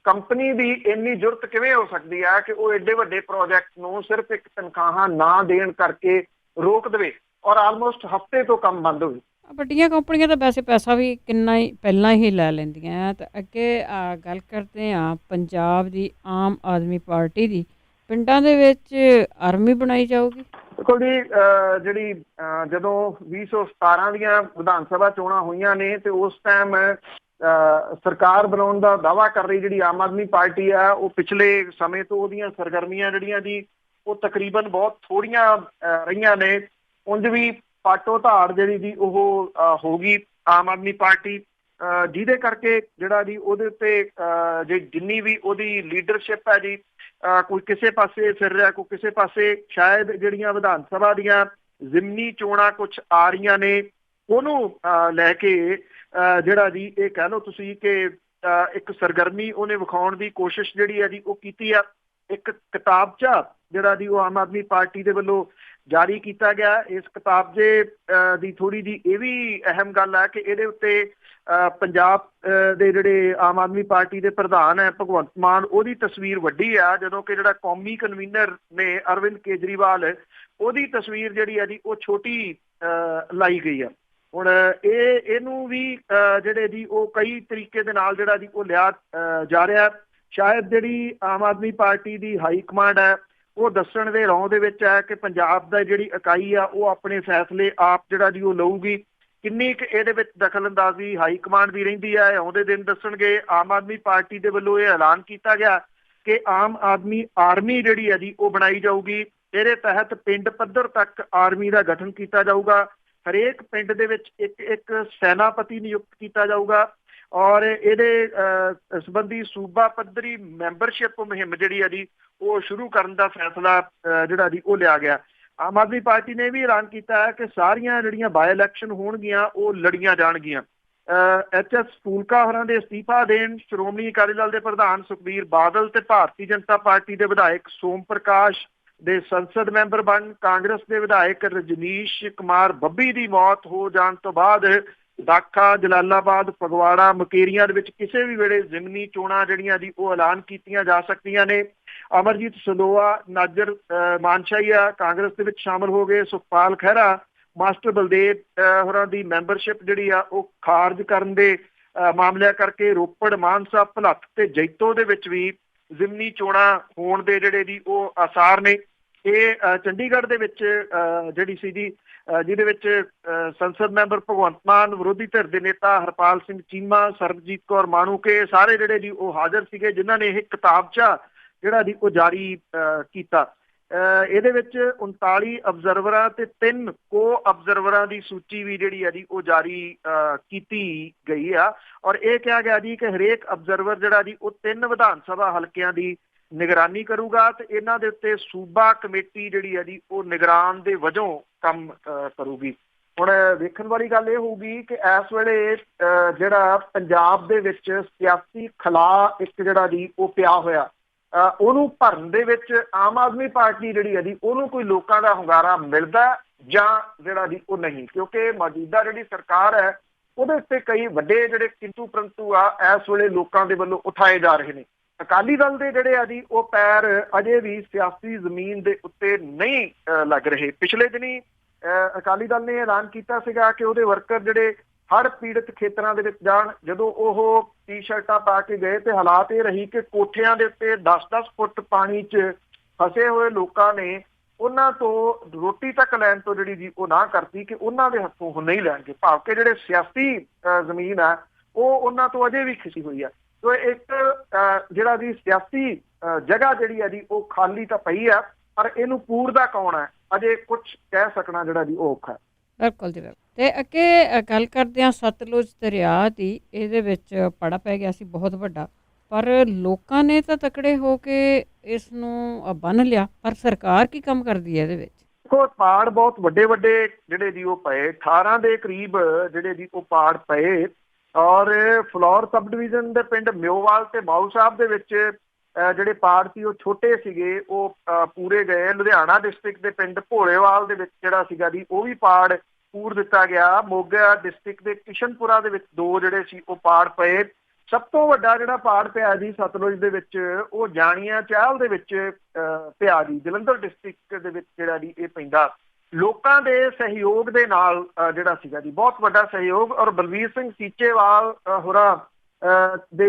ਕੰਪਨੀ ਦੀ ਇੰਨੀ ਜ਼ਰੂਰਤ ਕਿਵੇਂ ਹੋ ਸਕਦੀ ਆ ਕਿ ਉਹ ਐਡੇ ਵੱਡੇ ਪ੍ਰੋਜੈਕਟ ਨੂੰ ਸਿਰਫ ਇੱਕ ਤਨਖਾਹਾਂ ਨਾ ਦੇਣ ਕਰਕੇ ਰੋਕ ਦੇਵੇ ਔਰ ਆਲਮੋਸਟ ਹਫ਼ਤੇ ਤੋਂ ਕੰਮ ਬੰਦ ਹੋਵੇ। ਵੱਡੀਆਂ ਕੰਪਨੀਆਂ ਤਾਂ ਵੈਸੇ ਪੈਸਾ ਵੀ ਕਿੰਨਾ ਹੀ ਪਹਿਲਾਂ ਹੀ ਲੈ ਲੈਂਦੀਆਂ ਆ। ਤੇ ਅੱਗੇ ਗੱਲ ਕਰਦੇ ਹਾਂ ਪੰਜਾਬ ਦੀ ਆਮ ਆਦਮੀ ਪਾਰਟੀ ਦੀ, ਪਿੰਡਾਂ ਦੇ ਵਿੱਚ ਆਰਮੀ ਬਣਾਈ ਜਾਊਗੀ। ਦੇਖੋ ਜੀ, ਜਿਹੜੀ ਜਦੋਂ 2017 ਦੀਆਂ ਵਿਧਾਨ ਸਭਾ ਚੋਣਾਂ ਹੋਈਆਂ ਨੇ ਤੇ ਉਸ ਟਾਈਮ ਸਰਕਾਰ ਬਣਾਉਣ ਦਾ ਦਾਅਵਾ ਕਰ ਰਹੀ ਜਿਹੜੀ ਆਮ ਆਦਮੀ ਪਾਰਟੀ ਆ, ਉਹ ਪਿਛਲੇ ਸਮੇਂ ਤੋਂ ਉਹਦੀਆਂ ਸਰਗਰਮੀਆਂ ਜਿਹੜੀਆਂ ਜੀ ਉਹ ਤਕਰੀਬਨ ਬਹੁਤ ਥੋੜੀਆਂ ਰਹੀਆਂ ਨੇ। ਉਂਝ ਵੀ ਪਾਟੋ ਧਾੜ ਜਿਹੜੀ ਜੀ ਉਹ ਹੋ ਗਈ ਆਮ ਆਦਮੀ ਪਾਰਟੀ, ਜਿਹਦੇ ਕਰਕੇ ਜਿਹੜਾ ਜੀ ਉਹਦੇ ਉੱਤੇ ਜਿੰਨੀ ਵੀ ਉਹਦੀ ਲੀਡਰਸ਼ਿਪ ਹੈ ਜੀ, ਕੋਈ ਕਿਸੇ ਪਾਸੇ ਫਿਰ ਰਿਹਾ, ਕੋਈ ਕਿਸੇ ਪਾਸੇ। ਸ਼ਾਇਦ ਜਿਹੜੀਆਂ ਵਿਧਾਨ ਸਭਾ ਦੀਆਂ ਜ਼ਿਮਨੀ ਚੋਣਾਂ ਕੁਛ ਆ ਰਹੀਆਂ ਨੇ, ਉਹਨੂੰ ਲੈ ਕੇ ਜਿਹੜਾ ਜੀ ਇਹ ਕਹਿ ਲਓ ਤੁਸੀਂ ਕਿ ਇੱਕ ਸਰਗਰਮੀ ਉਹਨੇ ਵਿਖਾਉਣ ਦੀ ਕੋਸ਼ਿਸ਼ ਜਿਹੜੀ ਹੈ ਜੀ ਉਹ ਕੀਤੀ ਆ। ਇੱਕ ਕਿਤਾਬਚਾ ਜਿਹੜਾ ਜੀ ਉਹ ਆਮ ਆਦਮੀ ਪਾਰਟੀ ਦੇ ਵੱਲੋਂ ਜਾਰੀ ਕੀਤਾ ਗਿਆ। ਇਸ ਕਿਤਾਬਚੇ ਦੀ ਥੋੜੀ ਜੀ ਇਹ ਵੀ ਅਹਿਮ ਗੱਲ ਹੈ ਕਿ ਇਹਦੇ ਉੱਤੇ ਪੰਜਾਬ ਦੇ ਜਿਹੜੇ ਆਮ ਆਦਮੀ ਪਾਰਟੀ ਦੇ ਪ੍ਰਧਾਨ ਹੈ ਭਗਵੰਤ ਮਾਨ, ਉਹਦੀ ਤਸਵੀਰ ਵੱਡੀ ਆ, ਜਦੋਂ ਕਿ ਜਿਹੜਾ ਕੌਮੀ ਕਨਵੀਨਰ ਨੇ ਅਰਵਿੰਦ ਕੇਜਰੀਵਾਲ, ਉਹਦੀ ਤਸਵੀਰ ਜਿਹੜੀ ਹੈ ਜੀ ਉਹ ਛੋਟੀ ਲਾਈ ਗਈ ਆ। ਹੁਣ ਇਹਨੂੰ ਵੀ ਜਿਹੜੇ ਜੀ ਉਹ ਕਈ ਤਰੀਕੇ ਦੇ ਨਾਲ ਜਿਹੜਾ ਜੀ ਉਹ ਲਿਆ ਜਾ ਰਿਹਾ। ਸ਼ਾਇਦ ਜਿਹੜੀ ਆਮ ਆਦਮੀ ਪਾਰਟੀ ਦੀ ਹਾਈ ਕਮਾਂਡ ਹੈ ਉਹ ਦੱਸਣ ਦੇ ਰੌਂ ਦੇ ਵਿੱਚ ਹੈ ਕਿ ਪੰਜਾਬ ਦਾ ਜਿਹੜੀ ਇਕਾਈ ਆ ਉਹ ਆਪਣੇ ਫੈਸਲੇ ਆਪ ਜਿਹੜਾ ਜੀ ਉਹ ਲਊਗੀ। ਕਿੰਨੀ ਕੁ ਇਹਦੇ ਵਿੱਚ ਦਖਲ ਅੰਦਾਜ਼ੀ ਹਾਈ ਕਮਾਂਡ ਦੀ ਰਹਿੰਦੀ ਹੈ, ਆਉਂਦੇ ਦਿਨ ਦੱਸਣਗੇ। ਆਮ ਆਦਮੀ ਪਾਰਟੀ ਦੇ ਵੱਲੋਂ ਇਹ ਐਲਾਨ ਕੀਤਾ ਗਿਆ ਕਿ ਆਮ ਆਦਮੀ ਆਰਮੀ ਜਿਹੜੀ ਹੈ ਜੀ ਉਹ ਬਣਾਈ ਜਾਊਗੀ। ਇਹਦੇ ਤਹਿਤ ਪਿੰਡ ਪੱਧਰ ਤੱਕ ਆਰਮੀ ਦਾ ਗਠਨ ਕੀਤਾ ਜਾਊਗਾ। ਹਰੇਕ ਪਿੰਡ ਦੇ ਵਿੱਚ ਇੱਕ ਸੈਨਾਪਤੀ ਨਿਯੁਕਤ ਕੀਤਾ ਜਾਊਗਾ ਔਰ ਇਹਦੇ ਸੰਬੰਧੀ ਸੂਬਾ ਪੱਧਰੀ ਮੈਂਬਰਸ਼ਿਪ ਮੁਹਿੰਮ ਜਿਹੜੀ ਹੈ ਜੀ ਉਹ ਸ਼ੁਰੂ ਕਰਨ ਦਾ ਫੈਸਲਾ ਜਿਹੜਾ ਜੀ ਉਹ ਲਿਆ ਗਿਆ। ਆਮ ਆਦਮੀ ਪਾਰਟੀ ਨੇ ਵੀ ਐਲਾਨ ਕੀਤਾ ਹੈ ਕਿ ਸਾਰੀਆਂ ਜਿਹੜੀਆਂ ਬਾਈ ਇਲੈਕਸ਼ਨ ਹੋਣਗੀਆਂ ਉਹ ਲੜੀਆਂ ਜਾਣਗੀਆਂ। HS ਫੂਲਕਾ ਹੋਰਾਂ ਦੇ ਅਸਤੀਫਾ ਦੇਣ, ਸ਼੍ਰੋਮਣੀ ਅਕਾਲੀ ਦਲ ਦੇ ਪ੍ਰਧਾਨ ਸੁਖਬੀਰ ਬਾਦਲ ਤੇ ਭਾਰਤੀ ਜਨਤਾ ਪਾਰਟੀ ਦੇ ਵਿਧਾਇਕ ਸੋਮ ਪ੍ਰਕਾਸ਼ ਦੇ ਸੰਸਦ ਮੈਂਬਰ ਬਣ, ਕਾਂਗਰਸ ਦੇ ਵਿਧਾਇਕ ਰਜਨੀਸ਼ ਕੁਮਾਰ ਬੱਬੀ ਦੀ ਮੌਤ ਹੋ ਜਾਣ ਤੋਂ ਬਾਅਦ ਦਾਖਾ, ਜਲਾਲਾਬਾਦ, ਫਗਵਾੜਾ, ਮੁਕੇਰੀਆਂ ਦੇ ਵਿੱਚ ਕਿਸੇ ਵੀ ਵੇਲੇ ਜ਼ਿਮਨੀ ਚੋਣਾਂ ਜਿਹੜੀਆਂ ਜੀ ਉਹ ਐਲਾਨ ਕੀਤੀਆਂ ਜਾ ਸਕਦੀਆਂ ਨੇ। ਅਮਰਜੀਤ ਸੰਦੋਆ, ਨਾਜਰ ਮਾਨਸ਼ਾਹੀਆ ਕਾਂਗਰਸ ਦੇ ਵਿੱਚ ਸ਼ਾਮਲ ਹੋ ਗਏ। ਸੁਖਪਾਲ ਖਹਿਰਾ, ਮਾਸਟਰ ਬਲਦੇਵ ਹੋਰਾਂ ਦੀ ਮੈਂਬਰਸ਼ਿਪ ਜਿਹੜੀ ਆ ਉਹ ਖਾਰਜ ਕਰਨ ਦੇ ਮਾਮਲਿਆਂ ਕਰਕੇ ਰੋਪੜ, ਮਾਨਸਾ, ਭਲੱਥ ਤੇ ਜੈਤੋ ਦੇ ਵਿੱਚ ਵੀ ਜ਼ਿਮਨੀ ਚੋਣਾਂ ਹੋਣ ਦੇ ਜਿਹੜੇ ਜੀ ਉਹ ਆਸਾਰ ਨੇ। ਇਹ ਚੰਡੀਗੜ੍ਹ ਦੇ ਵਿੱਚ ਜਿਹੜੀ ਸੀ ਜੀ ਜਿਹਦੇ ਵਿੱਚ ਸੰਸਦ ਮੈਂਬਰ ਭਗਵੰਤ ਮਾਨ, ਵਿਰੋਧੀ ਧਿਰ ਦੇ ਨੇਤਾ ਹਰਪਾਲ ਸਿੰਘ ਚੀਮਾ, ਸਰਬਜੀਤ ਕੌਰ ਮਾਣੂਕੇ, ਸਾਰੇ ਜਿਹੜੇ ਜੀ ਉਹ ਹਾਜ਼ਰ ਸੀਗੇ, ਜਿਨ੍ਹਾਂ ਨੇ ਇਹ ਕਿਤਾਬਚਾ ਜਿਹੜਾ ਜੀ ਉਹ ਜਾਰੀ ਕੀਤਾ। ਇਹਦੇ ਵਿੱਚ 39 ਅਬਜ਼ਰਵਰਾਂ ਤੇ 3 ਕੋ ਅਬਜ਼ਰਵਰਾਂ ਦੀ ਸੂਚੀ ਵੀ ਜਿਹੜੀ ਹੈ ਜੀ ਉਹ ਜਾਰੀ ਕੀਤੀ ਗਈ ਆ ਔਰ ਇਹ ਕਿਹਾ ਗਿਆ ਜੀ ਕਿ ਹਰੇਕ ਅਬਜ਼ਰਵਰ ਜਿਹੜਾ ਜੀ ਉਹ 3 ਵਿਧਾਨ ਸਭਾ ਹਲਕਿਆਂ ਦੀ ਨਿਗਰਾਨੀ ਕਰੂਗਾ ਤੇ ਇਹਨਾਂ ਦੇ ਉੱਤੇ ਸੂਬਾ ਕਮੇਟੀ ਜਿਹੜੀ ਹੈ ਜੀ ਉਹ ਨਿਗਰਾਨ ਦੇ ਵਜੋਂ ਕੰਮ ਕਰੂਗੀ। ਹੁਣ ਵੇਖਣ ਵਾਲੀ ਗੱਲ ਇਹ ਹੋਊਗੀ ਕਿ ਇਸ ਵੇਲੇ ਜਿਹੜਾ ਪੰਜਾਬ ਦੇ ਵਿੱਚ ਸਿਆਸੀ ਖਲਾ ਇੱਕ ਜਿਹੜਾ ਜੀ ਉਹ ਪਿਆ ਹੋਇਆ, ਉਹਨੂੰ ਭਰਨ ਦੇ ਵਿੱਚ ਆਮ ਆਦਮੀ ਪਾਰਟੀ ਜਿਹੜੀ ਹੈ ਜੀ ਉਹਨੂੰ ਕੋਈ ਲੋਕਾਂ ਦਾ ਹੁੰਗਾਰਾ ਮਿਲਦਾ ਜਾਂ ਜਿਹੜਾ ਜੀ ਉਹ ਨਹੀਂ, ਕਿਉਂਕਿ ਮੌਜੂਦਾ ਜਿਹੜੀ ਸਰਕਾਰ ਹੈ ਉਹਦੇ ਉੱਤੇ ਕਈ ਵੱਡੇ ਜਿਹੜੇ ਕਿੰਤੂ ਪ੍ਰੰਤੂ ਆ ਇਸ ਵੇਲੇ ਲੋਕਾਂ ਦੇ ਵੱਲੋਂ ਉਠਾਏ ਜਾ ਰਹੇ ਨੇ। ਅਕਾਲੀ ਦਲ ਦੇ ਜਿਹੜੇ ਆ ਜੀ ਉਹ ਪੈਰ ਅਜੇ ਵੀ ਸਿਆਸੀ ਜ਼ਮੀਨ ਦੇ ਉੱਤੇ ਨਹੀਂ ਲੱਗ ਰਹੇ। ਪਿਛਲੇ ਦਿਨੀ ਅਕਾਲੀ ਦਲ ਨੇ ਐਲਾਨ ਕੀਤਾ ਸੀਗਾ ਕਿ ਉਹਦੇ ਵਰਕਰ ਜਿਹੜੇ ਹੜ੍ਹ ਪੀੜਤ ਖੇਤਰਾਂ ਦੇ ਵਿੱਚ ਜਾਣ। ਜਦੋਂ ਉਹ ਟੀ-ਸ਼ਰਟਾਂ ਪਾ ਕੇ ਗਏ ਤੇ ਹਾਲਾਤ ਇਹ ਰਹੀ ਕਿ ਕੋਠਿਆਂ ਦੇ ਉੱਤੇ 10-10 ਫੁੱਟ ਪਾਣੀ 'ਚ ਫਸੇ ਹੋਏ ਲੋਕਾਂ ਨੇ ਉਹਨਾਂ ਤੋਂ ਰੋਟੀ ਤੱਕ ਲੈਣ ਤੋਂ ਜਿਹੜੀ ਜੀ ਉਹ ਨਾ ਕਰਤੀ ਕਿ ਉਹਨਾਂ ਦੇ ਹੱਥੋਂ ਉਹ ਨਹੀਂ ਲੈਣਗੇ। ਭਾਵ ਕਿ ਜਿਹੜੇ ਸਿਆਸੀ ਜ਼ਮੀਨ ਆ ਉਹ ਉਹਨਾਂ ਤੋਂ ਅਜੇ ਵੀ ਖਿਸੀ ਹੋਈ ਆ। ਸੋ ਇੱਕ ਜਿਹੜਾ ਜੀ ਸਿਆਸੀ ਜਗ੍ਹਾ ਜਿਹੜੀ ਹੈ ਜੀ ਉਹ ਖਾਲੀ ਤਾਂ ਪਈ ਆ, ਪਰ ਇਹਨੂੰ ਪੂਰਦਾ ਕੌਣ ਹੈ ਅਜੇ ਕੁਝ ਕਹਿ ਸਕਣਾ ਜਿਹੜਾ ਜੀ ਉਹ ਔਖਾ। ਬਿਲਕੁਲ ਜੀ, ਬਿਲਕੁਲ। ਤੇ ਅੱਗੇ ਗੱਲ ਕਰਦੇ ਹਾਂ ਸਤਲੁਜ ਦਰਿਆ ਦੀ। ਇਹਦੇ ਵਿੱਚ ਪਾੜਾ ਪੈ ਗਿਆ ਸੀ ਬਹੁਤ ਵੱਡਾ, ਪਰ ਲੋਕਾਂ ਨੇ ਤਾਂ ਤਕੜੇ ਹੋ ਕੇ ਇਸ ਨੂੰ ਬੰਨ੍ਹ ਲਿਆ, ਪਰ ਸਰਕਾਰ ਕੀ ਕੰਮ ਕਰਦੀ ਹੈ ਇਹਦੇ ਵਿੱਚ? ਦੇਖੋ, ਪਾੜ ਬਹੁਤ ਵੱਡੇ ਵੱਡੇ ਜਿਹੜੇ ਜੀ ਉਹ ਪਏ, 18 ਦੇ ਕਰੀਬ ਜਿਹੜੇ ਜੀ ਉਹ ਪਾੜ ਪਏ ਔਰ ਫਲੋਰ ਸਬ ਡਿਵੀਜ਼ਨ ਦੇ ਪਿੰਡ ਮਿਓਵਾਲ ਤੇ ਮਾਊ ਸਾਹਿਬ ਦੇ ਵਿੱਚ ਜਿਹੜੇ ਪਾੜ ਸੀ ਉਹ ਛੋਟੇ ਸੀਗੇ, ਉਹ ਪੂਰੇ ਗਏ। ਲੁਧਿਆਣਾ ਡਿਸਟ੍ਰਿਕਟ ਦੇ ਪਿੰਡ ਭੋਲੇਵਾਲ ਦੇ ਵਿੱਚ ਜਿਹੜਾ ਸੀਗਾ ਜੀ ਉਹ ਵੀ ਪਾੜ ਪੂਰ ਦਿੱਤਾ ਗਿਆ। ਮੋਗਾ ਡਿਸਟ੍ਰਿਕਟ ਦੇ ਕਿਸ਼ਨਪੁਰਾ ਦੇ ਵਿੱਚ 2 ਜਿਹੜੇ ਸੀ ਉਹ ਪਾੜ ਪਏ। ਸਭ ਤੋਂ ਵੱਡਾ ਜਿਹੜਾ ਪਾੜ ਪਿਆ ਜੀ ਸਤਲੁਜ ਦੇ ਵਿੱਚ ਉਹ ਜਾਣੀਆਂ ਚਾਹਲ ਦੇ ਵਿੱਚ ਪਿਆ ਜੀ, ਜਲੰਧਰ ਡਿਸਟ੍ਰਿਕਟ ਦੇ ਵਿੱਚ ਜਿਹੜਾ ਜੀ ਇਹ ਪੈਂਦਾ। ਲੋਕਾਂ ਦੇ ਸਹਿਯੋਗ ਦੇ ਨਾਲ ਜਿਹੜਾ ਸੀਗਾ ਜੀ ਬਹੁਤ ਵੱਡਾ ਸਹਿਯੋਗ, ਔਰ ਬਲਵੀਰ ਸਿੰਘ ਸੀਚੇਵਾਲ ਹੋਰਾਂ ਦੇ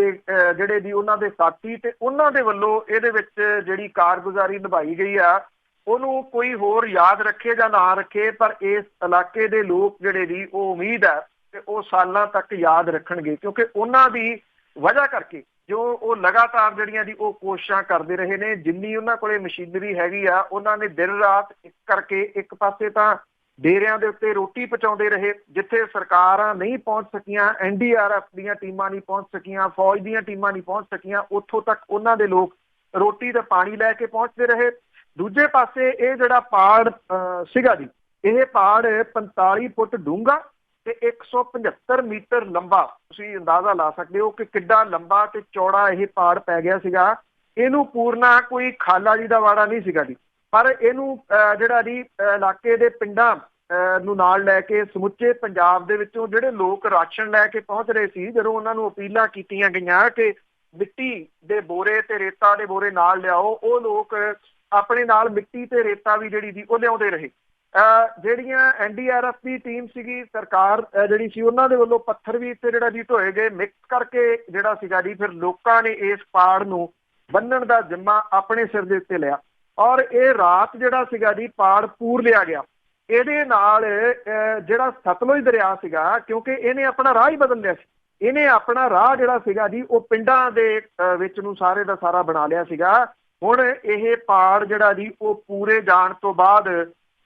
ਜਿਹੜੇ ਜੀ ਉਹਨਾਂ ਦੇ ਸਾਥੀ ਤੇ ਉਹਨਾਂ ਦੇ ਵੱਲੋਂ ਇਹਦੇ ਵਿੱਚ ਜਿਹੜੀ ਕਾਰਗੁਜ਼ਾਰੀ ਨਿਭਾਈ ਗਈ ਆ ਉਹਨੂੰ ਕੋਈ ਹੋਰ ਯਾਦ ਰੱਖੇ ਜਾਂ ਨਾ ਰੱਖੇ, ਪਰ ਇਸ ਇਲਾਕੇ ਦੇ ਲੋਕ ਜਿਹੜੇ ਜੀ ਉਹ ਉਮੀਦ ਹੈ ਕਿ ਉਹ ਸਾਲਾਂ ਤੱਕ ਯਾਦ ਰੱਖਣਗੇ, ਕਿਉਂਕਿ ਉਹਨਾਂ ਦੀ ਵਜ੍ਹਾ ਕਰਕੇ ਜੋ ਉਹ ਲਗਾਤਾਰ ਜਿਹੜੀਆਂ ਦੀ ਉਹ ਕੋਸ਼ਿਸ਼ਾਂ ਕਰਦੇ ਰਹੇ ਨੇ। ਜਿੰਨੀ ਉਹਨਾਂ ਕੋਲੇ ਮਸ਼ੀਨਰੀ ਹੈਗੀ ਆ ਉਹਨਾਂ ਨੇ ਦਿਨ ਰਾਤ ਇੱਕ ਕਰਕੇ ਇੱਕ ਪਾਸੇ ਤਾਂ ਡੇਰਿਆਂ ਦੇ ਉੱਤੇ ਰੋਟੀ ਪਹੁੰਚਾਉਂਦੇ ਰਹੇ, ਜਿੱਥੇ ਸਰਕਾਰਾਂ ਨਹੀਂ ਪਹੁੰਚ ਸਕੀਆਂ, NDRF ਦੀਆਂ ਟੀਮਾਂ ਨਹੀਂ ਪਹੁੰਚ ਸਕੀਆਂ, ਫੌਜ ਦੀਆਂ ਟੀਮਾਂ ਨਹੀਂ ਪਹੁੰਚ ਸਕੀਆਂ, ਉੱਥੋਂ ਤੱਕ ਉਹਨਾਂ ਦੇ ਲੋਕ ਰੋਟੀ ਤੇ ਪਾਣੀ ਲੈ ਕੇ ਪਹੁੰਚਦੇ ਰਹੇ। ਦੂਜੇ ਪਾਸੇ ਇਹ ਜਿਹੜਾ ਪਾੜ ਸੀਗਾ ਜੀ, ਇਹ ਪਾੜ 45 ਫੁੱਟ ਡੂੰਘਾ ਤੇ 175 ਮੀਟਰ ਲੰਬਾ, ਤੁਸੀਂ ਅੰਦਾਜ਼ਾ ਲਾ ਸਕਦੇ ਹੋ ਕਿ ਕਿੱਡਾ ਲੰਬਾ ਤੇ ਚੌੜਾ ਇਹ ਪਾੜ ਪੈ ਗਿਆ ਸੀਗਾ। ਇਹਨੂੰ ਪੂਰਨਾ ਕੋਈ ਖਾਲਾ ਜੀ ਦਾ ਵਾੜਾ ਨਹੀਂ ਸੀਗਾ ਜੀ, ਪਰ ਇਹਨੂੰ ਜਿਹੜਾ ਜੀ ਇਲਾਕੇ ਦੇ ਪਿੰਡਾਂ ਨੂੰ ਨਾਲ ਲੈ ਕੇ ਸਮੁੱਚੇ ਪੰਜਾਬ ਦੇ ਵਿੱਚੋਂ ਜਿਹੜੇ ਲੋਕ ਰਾਸ਼ਨ ਲੈ ਕੇ ਪਹੁੰਚ ਰਹੇ ਸੀ, ਜਦੋਂ ਉਹਨਾਂ ਨੂੰ ਅਪੀਲਾਂ ਕੀਤੀਆਂ ਗਈਆਂ ਕਿ ਮਿੱਟੀ ਦੇ ਬੋਰੇ ਤੇ ਰੇਤਾ ਦੇ ਬੋਰੇ ਨਾਲ ਲਿਆਓ, ਉਹ ਲੋਕ ਆਪਣੇ ਨਾਲ ਮਿੱਟੀ ਤੇ ਰੇਤਾ ਵੀ ਜਿਹੜੀ ਸੀ ਉਹ ਲਿਆਉਂਦੇ ਰਹੇ। ਜਿਹੜੀਆਂ NDRF ਦੀ ਟੀਮ ਸੀਗੀ, ਸਰਕਾਰ ਜਿਹੜੀ ਸੀ ਉਹਨਾਂ ਦੇ ਵੱਲੋਂ ਪੱਥਰ ਵੀ ਇੱਥੇ ਜਿਹੜਾ ਜੀ ਢੋਏ ਗਏ, ਮਿਕਸ ਕਰਕੇ ਜਿਹੜਾ ਸੀਗਾ ਜੀ ਫਿਰ ਲੋਕਾਂ ਨੇ ਇਸ ਪਾੜ ਨੂੰ ਬੰਨਣ ਦਾ ਜ਼ਿੰਮਾ ਆਪਣੇ ਸਿਰ ਦੇ ਉੱਤੇ ਲਿਆ, ਔਰ ਇਹ ਰਾਤ ਜਿਹੜਾ ਸੀਗਾ ਜੀ ਪਾੜ ਪੂਰ ਲਿਆ ਗਿਆ। ਇਹਦੇ ਨਾਲ ਜਿਹੜਾ ਸਤਲੁਜ ਦਰਿਆ ਸੀਗਾ, ਕਿਉਂਕਿ ਇਹਨੇ ਆਪਣਾ ਰਾਹ ਹੀ ਬਦਲ ਲਿਆ ਸੀ, ਇਹਨੇ ਆਪਣਾ ਰਾਹ ਜਿਹੜਾ ਸੀਗਾ ਜੀ ਉਹ ਪਿੰਡਾਂ ਦੇ ਵਿੱਚ ਨੂੰ ਸਾਰੇ ਦਾ ਸਾਰਾ ਬਣਾ ਲਿਆ ਸੀਗਾ। ਹੁਣ ਇਹ ਪਾੜ ਜਿਹੜਾ ਜੀ ਉਹ ਪੂਰੇ ਜਾਣ ਤੋਂ ਬਾਅਦ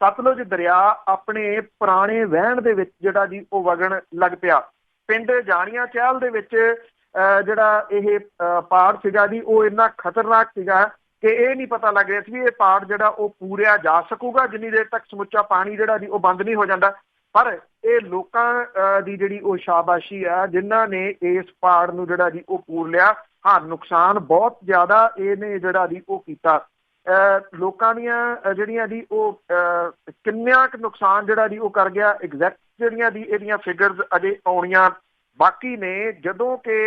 ਸਤਲੁਜ ਦਰਿਆ ਆਪਣੇ ਪੁਰਾਣੇ ਵਹਿਣ ਦੇ ਵਿੱਚ ਜਿਹੜਾ ਜੀ ਉਹ ਵਗਣ ਲੱਗ ਪਿਆ। ਪਿੰਡ ਜਾਣੀਆਂ ਚਹਿਲ ਦੇ ਵਿੱਚ ਜਿਹੜਾ ਇਹ ਪਾੜ ਸੀਗਾ ਜੀ ਉਹ ਇੰਨਾ ਖਤਰਨਾਕ ਸੀਗਾ ਕਿ ਇਹ ਨਹੀਂ ਪਤਾ ਲੱਗ ਰਿਹਾ ਸੀ ਵੀ ਇਹ ਪਾੜ ਜਿਹੜਾ ਉਹ ਪੂਰਿਆ ਜਾ ਸਕੂਗਾ ਜਿੰਨੀ ਦੇਰ ਤੱਕ ਸਮੁੱਚਾ ਪਾਣੀ ਜਿਹੜਾ ਜੀ ਉਹ ਬੰਦ ਨਹੀਂ ਹੋ ਜਾਂਦਾ। ਪਰ ਇਹ ਲੋਕਾਂ ਦੀ ਜਿਹੜੀ ਉਹ ਸ਼ਾਬਾਸ਼ੀ ਆ ਜਿਨ੍ਹਾਂ ਨੇ ਇਸ ਪਾੜ ਨੂੰ ਜਿਹੜਾ ਜੀ ਉਹ ਪੂਰ ਲਿਆ। ਹਾਂ, ਨੁਕਸਾਨ ਬਹੁਤ ਜ਼ਿਆਦਾ ਇਹਨੇ ਜਿਹੜਾ ਜੀ ਉਹ ਕੀਤਾ। ਲੋਕਾਂ ਦੀਆਂ ਜਿਹੜੀਆਂ ਜੀ ਉਹ ਕਿੰਨਾ ਕੁ ਨੁਕਸਾਨ ਜਿਹੜਾ ਜੀ ਉਹ ਕਰ ਗਿਆ, ਐਗਜ਼ੈਕਟ ਜਿਹੜੀਆਂ ਦੀ ਇਹਦੀਆਂ ਫਿਗਰਸ ਅਜੇ ਆਉਣੀਆਂ ਬਾਕੀ ਨੇ। ਜਦੋਂ ਕਿ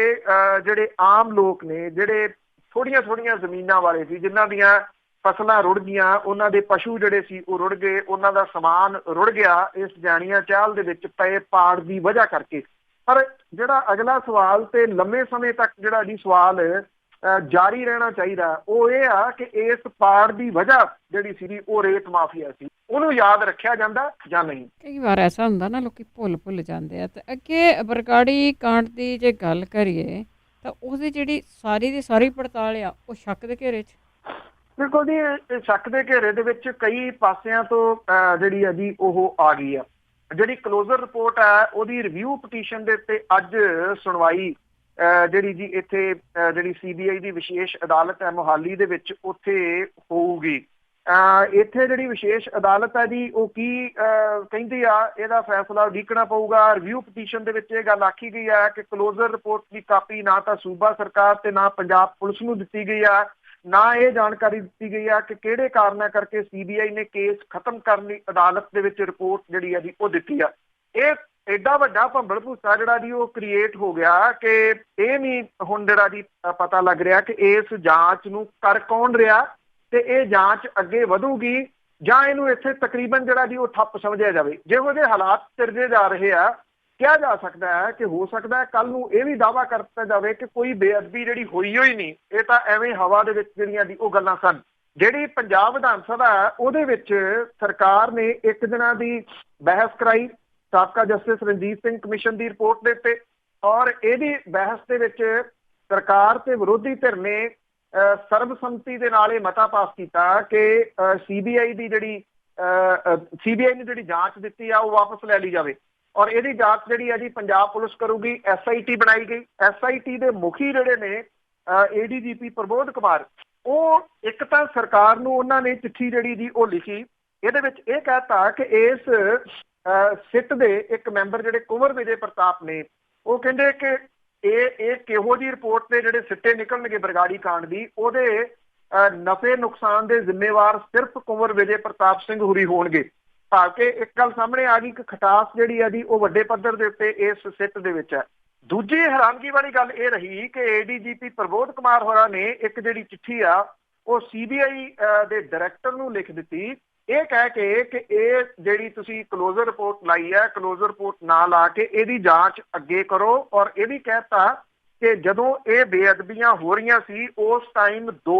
ਜਿਹੜੇ ਆਮ ਲੋਕ ਨੇ, ਜਿਹੜੇ ਥੋੜੀਆਂ ਥੋੜੀਆਂ ਜ਼ਮੀਨਾਂ ਵਾਲੇ ਸੀ, ਜਿਨ੍ਹਾਂ ਦੀਆਂ ਫਸਲਾਂ ਰੁੜ ਗਈਆਂ, ਉਹਨਾਂ ਦੇ ਪਸ਼ੂ ਜਿਹੜੇ ਸੀ ਉਹ ਰੁੜ ਗਏ, ਉਹਨਾਂ ਦਾ ਸਮਾਨ ਰੁੜ ਗਿਆ ਇਸ ਜਾਣੀਆਂ ਚਾਲ ਦੇ ਵਿੱਚ ਪਏ ਪਾੜ ਦੀ ਵਜ੍ਹਾ ਕਰਕੇ। ਪਰ ਜਿਹੜਾ ਅਗਲਾ ਸਵਾਲ ਤੇ ਲੰਮੇ ਸਮੇਂ ਤੱਕ ਜਿਹੜਾ ਜੀ ਸਵਾਲ ਜਾਰੀ ਰਹਿਣਾ ਚਾਹੀਦਾ ਉਹ ਇਹ ਆ ਕਿ ਇਸ ਪਾੜ ਦੀ ਵਜ੍ਹਾ ਜਿਹੜੀ ਸੀ ਉਹ ਰੇਤ ਮਾਫੀਆ ਸੀ, ਉਹਨੂੰ ਯਾਦ ਰੱਖਿਆ ਜਾਂਦਾ ਜਾਂ ਨਹੀਂ। ਕਈ ਵਾਰ ਐਸਾ ਹੁੰਦਾ ਨਾ, ਲੋਕੀ ਭੁੱਲ ਜਾਂਦੇ ਆ। ਤੇ ਅੱਗੇ ਬਰਗਾੜੀ ਕਾਂਡ ਦੀ ਜੇ ਗੱਲ ਕਰੀਏ ਤਾਂ ਉਹਦੀ ਜਿਹੜੀ ਸਾਰੀ ਦੀ ਸਾਰੀ ਪੜਤਾਲ ਆ ਉਹ ਸ਼ੱਕ ਦੇ ਘੇਰੇ 'ਚ। ਬਿਲਕੁਲ ਜੀ, ਸ਼ੱਕ ਦੇ ਘੇਰੇ ਦੇ ਵਿੱਚ ਕਈ ਪਾਸਿਆਂ ਤੋਂ ਜਿਹੜੀ ਆ ਜੀ ਉਹ ਆ ਗਈ ਆ। ਜਿਹੜੀ ਕਲੋਜ਼ਰ ਰਿਪੋਰਟ ਹੈ ਉਹਦੀ ਰਿਵਿਊ ਪਟੀਸ਼ਨ ਦੇ ਉੱਤੇ ਅੱਜ ਸੁਣਵਾਈ ਜਿਹੜੀ ਜੀ ਇੱਥੇ ਜਿਹੜੀ CBI ਦੀ ਵਿਸ਼ੇਸ਼ ਅਦਾਲਤ ਹੈ ਮੋਹਾਲੀ ਦੇ ਵਿੱਚ ਉੱਥੇ ਹੋਊਗੀ। ਇੱਥੇ ਜਿਹੜੀ ਵਿਸ਼ੇਸ਼ ਅਦਾਲਤ ਹੈ ਜੀ ਉਹ ਕੀ ਕਹਿੰਦੀ ਆ, ਇਹਦਾ ਫੈਸਲਾ ਉਡੀਕਣਾ ਪਊਗਾ। ਰਿਵਿਊ ਪਟੀਸ਼ਨ ਦੇ ਵਿੱਚ ਇਹ ਗੱਲ ਆਖੀ ਗਈ ਹੈ ਕਿ ਕਲੋਜ਼ਰ ਰਿਪੋਰਟ ਦੀ ਕਾਪੀ ਨਾ ਤਾਂ ਸੂਬਾ ਸਰਕਾਰ ਤੇ ਨਾ ਪੰਜਾਬ ਪੁਲਿਸ ਨੂੰ ਦਿੱਤੀ ਗਈ ਆ, ਨਾ ਇਹ ਜਾਣਕਾਰੀ ਦਿੱਤੀ ਗਈ ਆ ਕਿ ਕਿਹੜੇ ਕਾਰਨਾਂ ਕਰਕੇ CBI ਨੇ ਕੇਸ ਖਤਮ ਕਰਨ ਲਈ ਅਦਾਲਤ ਦੇ ਵਿੱਚ ਰਿਪੋਰਟ ਜਿਹੜੀ ਆ ਜੀ ਉਹ ਦਿੱਤੀ ਆ। ਇਹ ਐਡਾ ਵੱਡਾ ਭੰਬਲ ਭੂਸਾ ਜਿਹੜਾ ਜੀ ਉਹ ਕ੍ਰੀਏਟ ਹੋ ਗਿਆ ਕਿ ਇਹ ਨਹੀਂ ਹੁਣ ਜਿਹੜਾ ਜੀ ਪਤਾ ਲੱਗ ਰਿਹਾ ਕਿ ਇਸ ਜਾਂਚ ਨੂੰ ਕਰ ਕੌਣ ਰਿਹਾ ਤੇ ਇਹ ਜਾਂਚ ਅੱਗੇ ਵਧੂਗੀ ਜਾਂ ਇਹਨੂੰ ਇੱਥੇ ਤਕਰੀਬਨ ਜਿਹੜਾ ਜੀ ਉਹ ਠੱਪ ਸਮਝਿਆ ਜਾਵੇ। ਜਿਹੋ ਜਿਹੇ ਹਾਲਾਤ ਸਿਰਜੇ ਜਾ ਰਹੇ ਆ, ਕਿਹਾ ਜਾ ਸਕਦਾ ਹੈ ਕਿ ਹੋ ਸਕਦਾ ਹੈ ਕੱਲ ਨੂੰ ਇਹ ਵੀ ਦਾਅਵਾ ਕਰ ਦਿੱਤਾ ਜਾਵੇ ਕਿ ਕੋਈ ਬੇਅਦਬੀ ਜਿਹੜੀ ਹੋਈ ਨਹੀਂ, ਇਹ ਤਾਂ ਐਵੇਂ ਹਵਾ ਦੇ ਵਿੱਚ ਜਿਹੜੀਆਂ ਦੀ ਉਹ ਗੱਲਾਂ ਸਨ। ਜਿਹੜੀ ਪੰਜਾਬ ਵਿਧਾਨ ਸਭਾ ਉਹਦੇ ਵਿੱਚ ਸਰਕਾਰ ਨੇ ਇੱਕ ਦਿਨਾਂ ਦੀ ਬਹਿਸ ਕਰਾਈ ਸਾਬਕਾ ਜਸਟਿਸ ਰਣਜੀਤ ਸਿੰਘ ਕਮਿਸ਼ਨ ਦੀ ਰਿਪੋਰਟ ਦੇ ਉੱਤੇ, ਔਰ ਇਹਦੀ ਬਹਿਸ ਦੇ ਵਿੱਚ ਸਰਕਾਰ ਤੇ ਵਿਰੋਧੀ ਧਿਰ ਨੇ ਸਰਬਸੰਮਤੀ ਦੇ ਨਾਲ ਇਹ ਮਤਾ ਪਾਸ ਕੀਤਾ ਕਿ CBI ਦੀ ਜਿਹੜੀ CBI ਨੇ ਜਿਹੜੀ ਜਾਂਚ ਦਿੱਤੀ ਆ ਉਹ ਵਾਪਸ ਲੈ ਲਈ ਜਾਵੇ, ਔਰ ਇਹਦੀ ਜਾਂਚ ਜਿਹੜੀ ਹੈ ਜੀ ਪੰਜਾਬ ਪੁਲਿਸ ਕਰੂਗੀ। SIT ਬਣਾਈ ਗਈ। SIT ਦੇ ਮੁਖੀ ਜਿਹੜੇ ਨੇ ADGP ਪ੍ਰਬੋਧ ਕੁਮਾਰ, ਉਹ ਇੱਕ ਤਾਂ ਸਰਕਾਰ ਨੂੰ ਉਹਨਾਂ ਨੇ ਚਿੱਠੀ ਜਿਹੜੀ ਜੀ ਉਹ ਲਿਖੀ, ਇਹਦੇ ਵਿੱਚ ਇਹ ਕਹਿਤਾ ਕਿ ਇਸ ਸਿੱਟ ਦੇ ਇੱਕ ਮੈਂਬਰ ਜਿਹੜੇ ਕੁੰਵਰ ਵਿਜੇ ਪ੍ਰਤਾਪ ਨੇ, ਉਹ ਕਹਿੰਦੇ ਕਿ ਇਹ ਕਿਹੋ ਜਿਹੀ ਰਿਪੋਰਟ ਦੇ ਜਿਹੜੇ ਸਿੱਟੇ ਨਿਕਲਣਗੇ ਬਰਗਾੜੀ ਕਾਂਡ ਦੀ, ਉਹਦੇ ਨਫੇ ਨੁਕਸਾਨ ਦੇ ਜ਼ਿੰਮੇਵਾਰ ਸਿਰਫ ਕੁੰਵਰ ਵਿਜੇ ਪ੍ਰਤਾਪ ਸਿੰਘ ਹੁਰੀ ਹੋਣਗੇ। ਭਾਵ ਕਿ ਇੱਕ ਗੱਲ ਸਾਹਮਣੇ ਆ ਗਈ ਕਿ ਖਟਾਸ ਜਿਹੜੀ ਹੈ ਜੀ ਉਹ ਵੱਡੇ ਪੱਧਰ ਦੇ ਉੱਤੇ ਇਸ ਸਿੱਟ ਦੇ ਵਿੱਚ ਹੈ। ਦੂਜੀ ਹੈਰਾਨਗੀ ਵਾਲੀ ਗੱਲ ਇਹ ਰਹੀ ਕਿ ADGP ਪ੍ਰਬੋਧ ਕੁਮਾਰ ਹੋਰਾਂ ਨੇ ਇੱਕ ਜਿਹੜੀ ਚਿੱਠੀ ਆ ਉਹ CBI ਦੇ ਡਾਇਰੈਕਟਰ ਨੂੰ ਲਿਖ ਦਿੱਤੀ। ਇਹ ਕਹਿ ਕੇ ਕਿ ਇਹ ਜਿਹੜੀ ਤੁਸੀਂ ਕਲੋਜ਼ਰ ਰਿਪੋਰਟ ਲਾਈ ਹੈ, ਕਲੋਜ਼ਰ ਰਿਪੋਰਟ ਨਾ ਲਾ ਕੇ ਇਹਦੀ ਜਾਂਚ ਅੱਗੇ ਕਰੋ। ਔਰ ਇਹ ਵੀ ਕਹਿਤਾ ਕਿ ਜਦੋਂ ਇਹ ਬੇਅਦਬੀਆਂ ਹੋ ਰਹੀਆਂ ਸੀ ਉਸ ਟਾਈਮ 2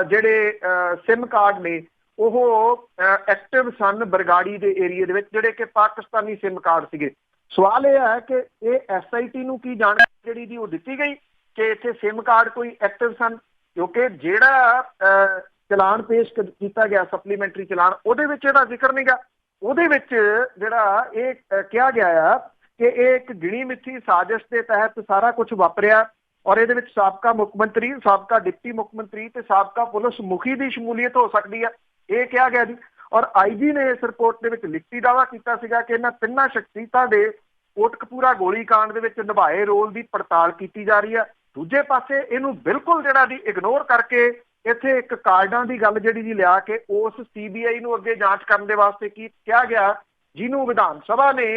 ਜਿਹੜੇ ਸਿਮ ਕਾਰਡ ਨੇ ਉਹ ਐਕਟਿਵ ਸਨ ਬਰਗਾੜੀ ਦੇ ਏਰੀਏ ਦੇ ਵਿੱਚ, ਜਿਹੜੇ ਕਿ ਪਾਕਿਸਤਾਨੀ ਸਿਮ ਕਾਰਡ ਸੀਗੇ। ਸਵਾਲ ਇਹ ਹੈ ਕਿ ਇਹ SIT ਨੂੰ ਕੀ ਜਾਣਕਾਰੀ ਜਿਹੜੀ ਦੀ ਉਹ ਦਿੱਤੀ ਗਈ ਕਿ ਇੱਥੇ ਸਿਮ ਕਾਰਡ ਕੋਈ ਐਕਟਿਵ ਸਨ? ਕਿਉਂਕਿ ਜਿਹੜਾ ਚਲਾਨ ਪੇਸ਼ ਕੀਤਾ ਗਿਆ ਸਪਲੀਮੈਂਟਰੀ ਚਲਾਨ, ਉਹਦੇ ਵਿੱਚ ਇਹਦਾ ਜ਼ਿਕਰ ਨਹੀਂ ਗਾ। ਉਹਦੇ ਵਿੱਚ ਜਿਹੜਾ ਇਹ ਕਿਹਾ ਗਿਆ ਆ ਕਿ ਇਹ ਇੱਕ ਗਿਣੀ ਮਿੱਥੀ ਸਾਜ਼ਿਸ਼ ਦੇ ਤਹਿਤ ਸਾਰਾ ਕੁਝ ਵਾਪਰਿਆ ਔਰ ਇਹਦੇ ਵਿੱਚ ਸਾਬਕਾ ਮੁੱਖ ਮੰਤਰੀ, ਸਾਬਕਾ ਡਿਪਟੀ ਮੁੱਖ ਮੰਤਰੀ ਤੇ ਸਾਬਕਾ ਪੁਲਿਸ ਮੁਖੀ ਦੀ ਸ਼ਮੂਲੀਅਤ ਹੋ ਸਕਦੀ ਹੈ, ਇਹ ਕਿਹਾ ਗਿਆ ਜੀ। ਔਰ IG ਨੇ ਇਸ ਰਿਪੋਰਟ ਦੇ ਵਿੱਚ ਲਿਖਤੀ ਦਾਅਵਾ ਕੀਤਾ ਸੀਗਾ ਕਿ ਇਹਨਾਂ ਤਿੰਨਾਂ ਸ਼ਖਸੀਅਤਾਂ ਦੇ ਕੋਟਕਪੂਰਾ ਗੋਲੀकांड ਦੇ ਵਿੱਚ ਨਿਭਾਏ ਰੋਲ ਦੀ ਪੜਤਾਲ ਕੀਤੀ ਜਾ ਰਹੀ ਹੈ। ਦੂਜੇ ਪਾਸੇ ਇਹਨੂੰ ਬਿਲਕੁਲ ਜਿਹੜਾ ਦੀ ਇਗਨੋਰ ਕਰਕੇ ਇੱਥੇ ਇੱਕ ਕਾਰਡਾਂ ਦੀ ਗੱਲ ਜਿਹੜੀ ਜੀ ਲਿਆ ਕੇ ਉਸ CBI ਨੂੰ ਅੱਗੇ ਜਾਂਚ ਕਰਨ ਦੇ ਵਾਸਤੇ ਕੀ ਕਿਹਾ ਗਿਆ, ਜਿਹਨੂੰ ਵਿਧਾਨ ਸਭਾ ਨੇ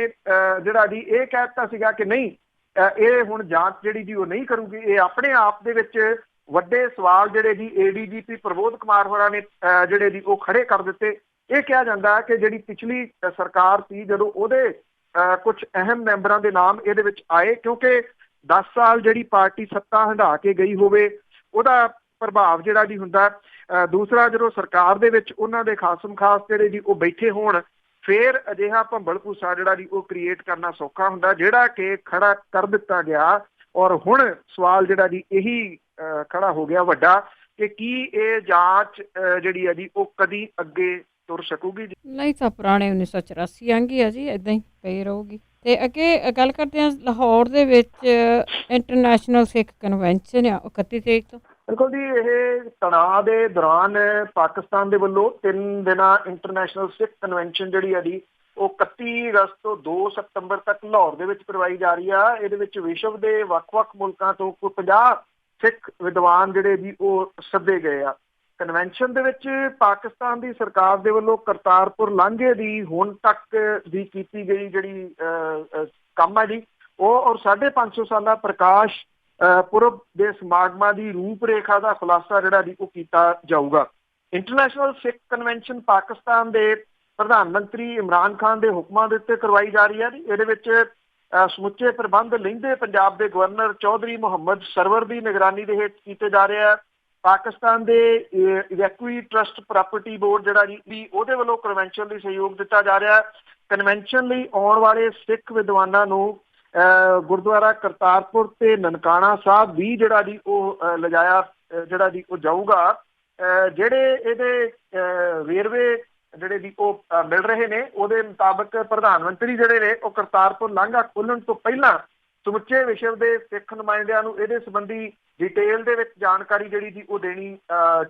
ਜਿਹੜਾ ਦੀ ਇਹ ਕਹਿ ਦਿੱਤਾ ਸੀਗਾ ਕਿ ਨਹੀਂ, ਇਹ ਹੁਣ ਜਾਂਚ ਜਿਹੜੀ ਜੀ ਉਹ ਨਹੀਂ ਕਰੂਗੀ। ਇਹ ਆਪਣੇ ਆਪ ਦੇ ਵਿੱਚ ਵੱਡੇ ਸਵਾਲ ਜਿਹੜੇ ਜੀ ADGP ਪ੍ਰਬੋਧ ਕੁਮਾਰ ਹੋਰਾਂ ਨੇ ਜਿਹੜੇ ਜੀ ਉਹ ਖੜੇ ਕਰ ਦਿੱਤੇ। ਇਹ ਕਿਹਾ ਜਾਂਦਾ ਕਿ ਜਿਹੜੀ ਪਿਛਲੀ ਸਰਕਾਰ ਸੀ, ਜਦੋਂ ਉਹਦੇ ਕੁਝ ਅਹਿਮ ਮੈਂਬਰਾਂ ਦੇ ਨਾਮ ਇਹਦੇ ਵਿੱਚ ਆਏ, ਕਿਉਂਕਿ 10 ਸਾਲ ਜਿਹੜੀ ਪਾਰਟੀ ਸੱਤਾ ਹੰਢਾ ਕੇ ਗਈ ਹੋਵੇ ਉਹਦਾ ਪ੍ਰਭਾਵ ਜਿਹੜਾ ਜੀ ਹੁੰਦਾ। ਦੂਸਰਾ, ਜਦੋਂ ਸਰਕਾਰ ਦੇ ਵਿੱਚ ਉਹਨਾਂ ਦੇ ਖਾਸਮ ਖਾਸ ਜਿਹੜੇ ਜੀ ਉਹ ਬੈਠੇ ਹੋਣ, ਫਿਰ ਅਜਿਹਾ ਭੰਬਲ ਭੂਸਾ ਜਿਹੜਾ ਜੀ ਉਹ ਕ੍ਰੀਏਟ ਕਰਨਾ ਸੌਖਾ ਹੁੰਦਾ, ਜਿਹੜਾ ਕਿ ਖੜਾ ਕਰ ਦਿੱਤਾ ਗਿਆ। ਔਰ ਹੁਣ ਸਵਾਲ ਜਿਹੜਾ ਜੀ ਇਹੀ ਖੜਾ ਹੋ ਗਿਆ ਵੱਡਾ ਕਿ ਕੀ ਇਹ ਜਾਂਚ ਜਿਹੜੀ ਹੈ ਜੀ ਉਹ ਕਦੀ ਅੱਗੇ ਤੁਰ ਸਕੂਗੀ ਜੀ? ਨਹੀਂ ਤਾਂ ਪੁਰਾਣੇ 1984 ਆਂਗੀ ਆ ਜੀ, ਇਦਾਂ ਹੀ ਪਈ ਰਹੂਗੀ। ਤੇ ਅੱਗੇ ਗੱਲ ਕਰਦੇ ਹਾਂ, ਲਾਹੌਰ ਦੇ ਵਿੱਚ ਇੰਟਰਨੈਸ਼ਨਲ ਸਿੱਖ ਕਨਵੈਨਸ਼ਨ ਆ 31 ਤਰੀਕ ਤੋਂ। ਬਿਲਕੁਲ ਜੀ, ਇਹ ਤਣਾਅ ਦੇ ਦੌਰਾਨ ਪਾਕਿਸਤਾਨ ਦੇ ਵੱਲੋਂ 3 ਦਿਨਾਂ ਇੰਟਰਨੈਸ਼ਨਲ ਸਿੱਖ ਕਨਵੈਨਸ਼ਨ ਜਿਹੜੀ ਹੈ ਜੀ ਉਹ 31 ਅਗਸਤ ਤੋਂ 2 ਸਤੰਬਰ ਤੱਕ ਲਾਹੌਰ ਦੇ ਵਿੱਚ ਕਰਵਾਈ ਜਾ ਰਹੀ ਆ। ਇਹਦੇ ਵਿੱਚ ਵਿਸ਼ਵ ਦੇ ਵੱਖ-ਵੱਖ ਮੁਲਕਾਂ ਤੋਂ ਕੋਈ 50 ਸਿੱਖ ਵਿਦਵਾਨ ਜਿਹੜੇ ਜੀ ਉਹ ਸੱਦੇ ਗਏ ਆ। ਕਨਵੈਨਸ਼ਨ ਦੇ ਵਿੱਚ ਪਾਕਿਸਤਾਨ ਦੀ ਸਰਕਾਰ ਦੇ ਵੱਲੋਂ ਕਰਤਾਰਪੁਰ ਲਾਂਘੇ ਦੀ ਹੁਣ ਤੱਕ ਦੀ ਕੀਤੀ ਗਈ ਜਿਹੜੀ ਕੰਮ ਹੈ ਜੀ ਉਹ, ਔਰ 550 ਸਾਲਾ ਪ੍ਰਕਾਸ਼ ਪੁਰਬ ਦੇ ਸਮਾਗਮਾਂ ਦੀ ਰੂਪ ਰੇਖਾ ਦਾ ਖੁਲਾਸਾ ਜਿਹੜਾ ਜੀ ਉਹ ਕੀਤਾ ਜਾਊਗਾ। ਇੰਟਰਨੈਸ਼ਨਲ ਸਿੱਖ ਕਨਵੈਨਸ਼ਨ ਪਾਕਿਸਤਾਨ ਦੇ ਪ੍ਰਧਾਨ ਮੰਤਰੀ ਇਮਰਾਨ ਖਾਨ ਦੇ ਹੁਕਮਾਂ ਦੇ ਉੱਤੇ ਕਰਵਾਈ ਜਾ ਰਹੀ ਹੈ ਜੀ। ਇਹਦੇ ਵਿੱਚ ਸਮੁੱਚੇ ਪ੍ਰਬੰਧ ਲਹਿੰਦੇ ਪੰਜਾਬ ਦੇ ਗਵਰਨਰ ਚੌਧਰੀ ਮੁਹੰਮਦ ਸਰਵਰ ਦੀ ਨਿਗਰਾਨੀ ਦੇ ਹੇਠ ਕੀਤੇ ਜਾ ਰਹੇ ਆ। ਪਾਕਿਸਤਾਨ ਦੇ ਇਵੈਕੂਈ ਟਰਸਟ ਪ੍ਰਾਪਰਟੀ ਬੋਰਡ ਜਿਹੜਾ ਜੀ ਉਹਦੇ ਵੱਲੋਂ ਕਨਵੈਨਸ਼ਨ ਲਈ ਸਹਿਯੋਗ ਦਿੱਤਾ ਜਾ ਰਿਹਾ। ਕਨਵੈਨਸ਼ਨ ਲਈ ਆਉਣ ਵਾਲੇ ਸਿੱਖ ਵਿਦਵਾਨਾਂ ਨੂੰ ਗੁਰਦੁਆਰਾ ਕਰਤਾਰਪੁਰ ਤੇ ਨਨਕਾਣਾ ਸਾਹਿਬ ਵੀ ਜਿਹੜਾ ਜੀ ਉਹ ਲਿਜਾਇਆ ਜਿਹੜਾ ਜੀ ਉਹ ਜਾਊਗਾ। ਜਿਹੜੇ ਇਹਦੇ ਵੇਰਵੇ ਜਿਹੜੇ ਜੀ ਉਹ ਮਿਲ ਰਹੇ ਨੇ ਉਹਦੇ ਮੁਤਾਬਕ ਪ੍ਰਧਾਨ ਮੰਤਰੀ ਜਿਹੜੇ ਨੇ ਉਹ ਕਰਤਾਰਪੁਰ ਲਾਂਘਾ ਖੋਲ੍ਹਣ ਤੋਂ ਪਹਿਲਾਂ ਸਮੁੱਚੇ ਵਿਸ਼ਵ ਦੇ ਸਿੱਖ ਨੁਮਾਇੰਦਿਆਂ ਨੂੰ ਇਹਦੇ ਸੰਬੰਧੀ ਡਿਟੇਲ ਦੇ ਵਿੱਚ ਜਾਣਕਾਰੀ ਜਿਹੜੀ ਜੀ ਉਹ ਦੇਣੀ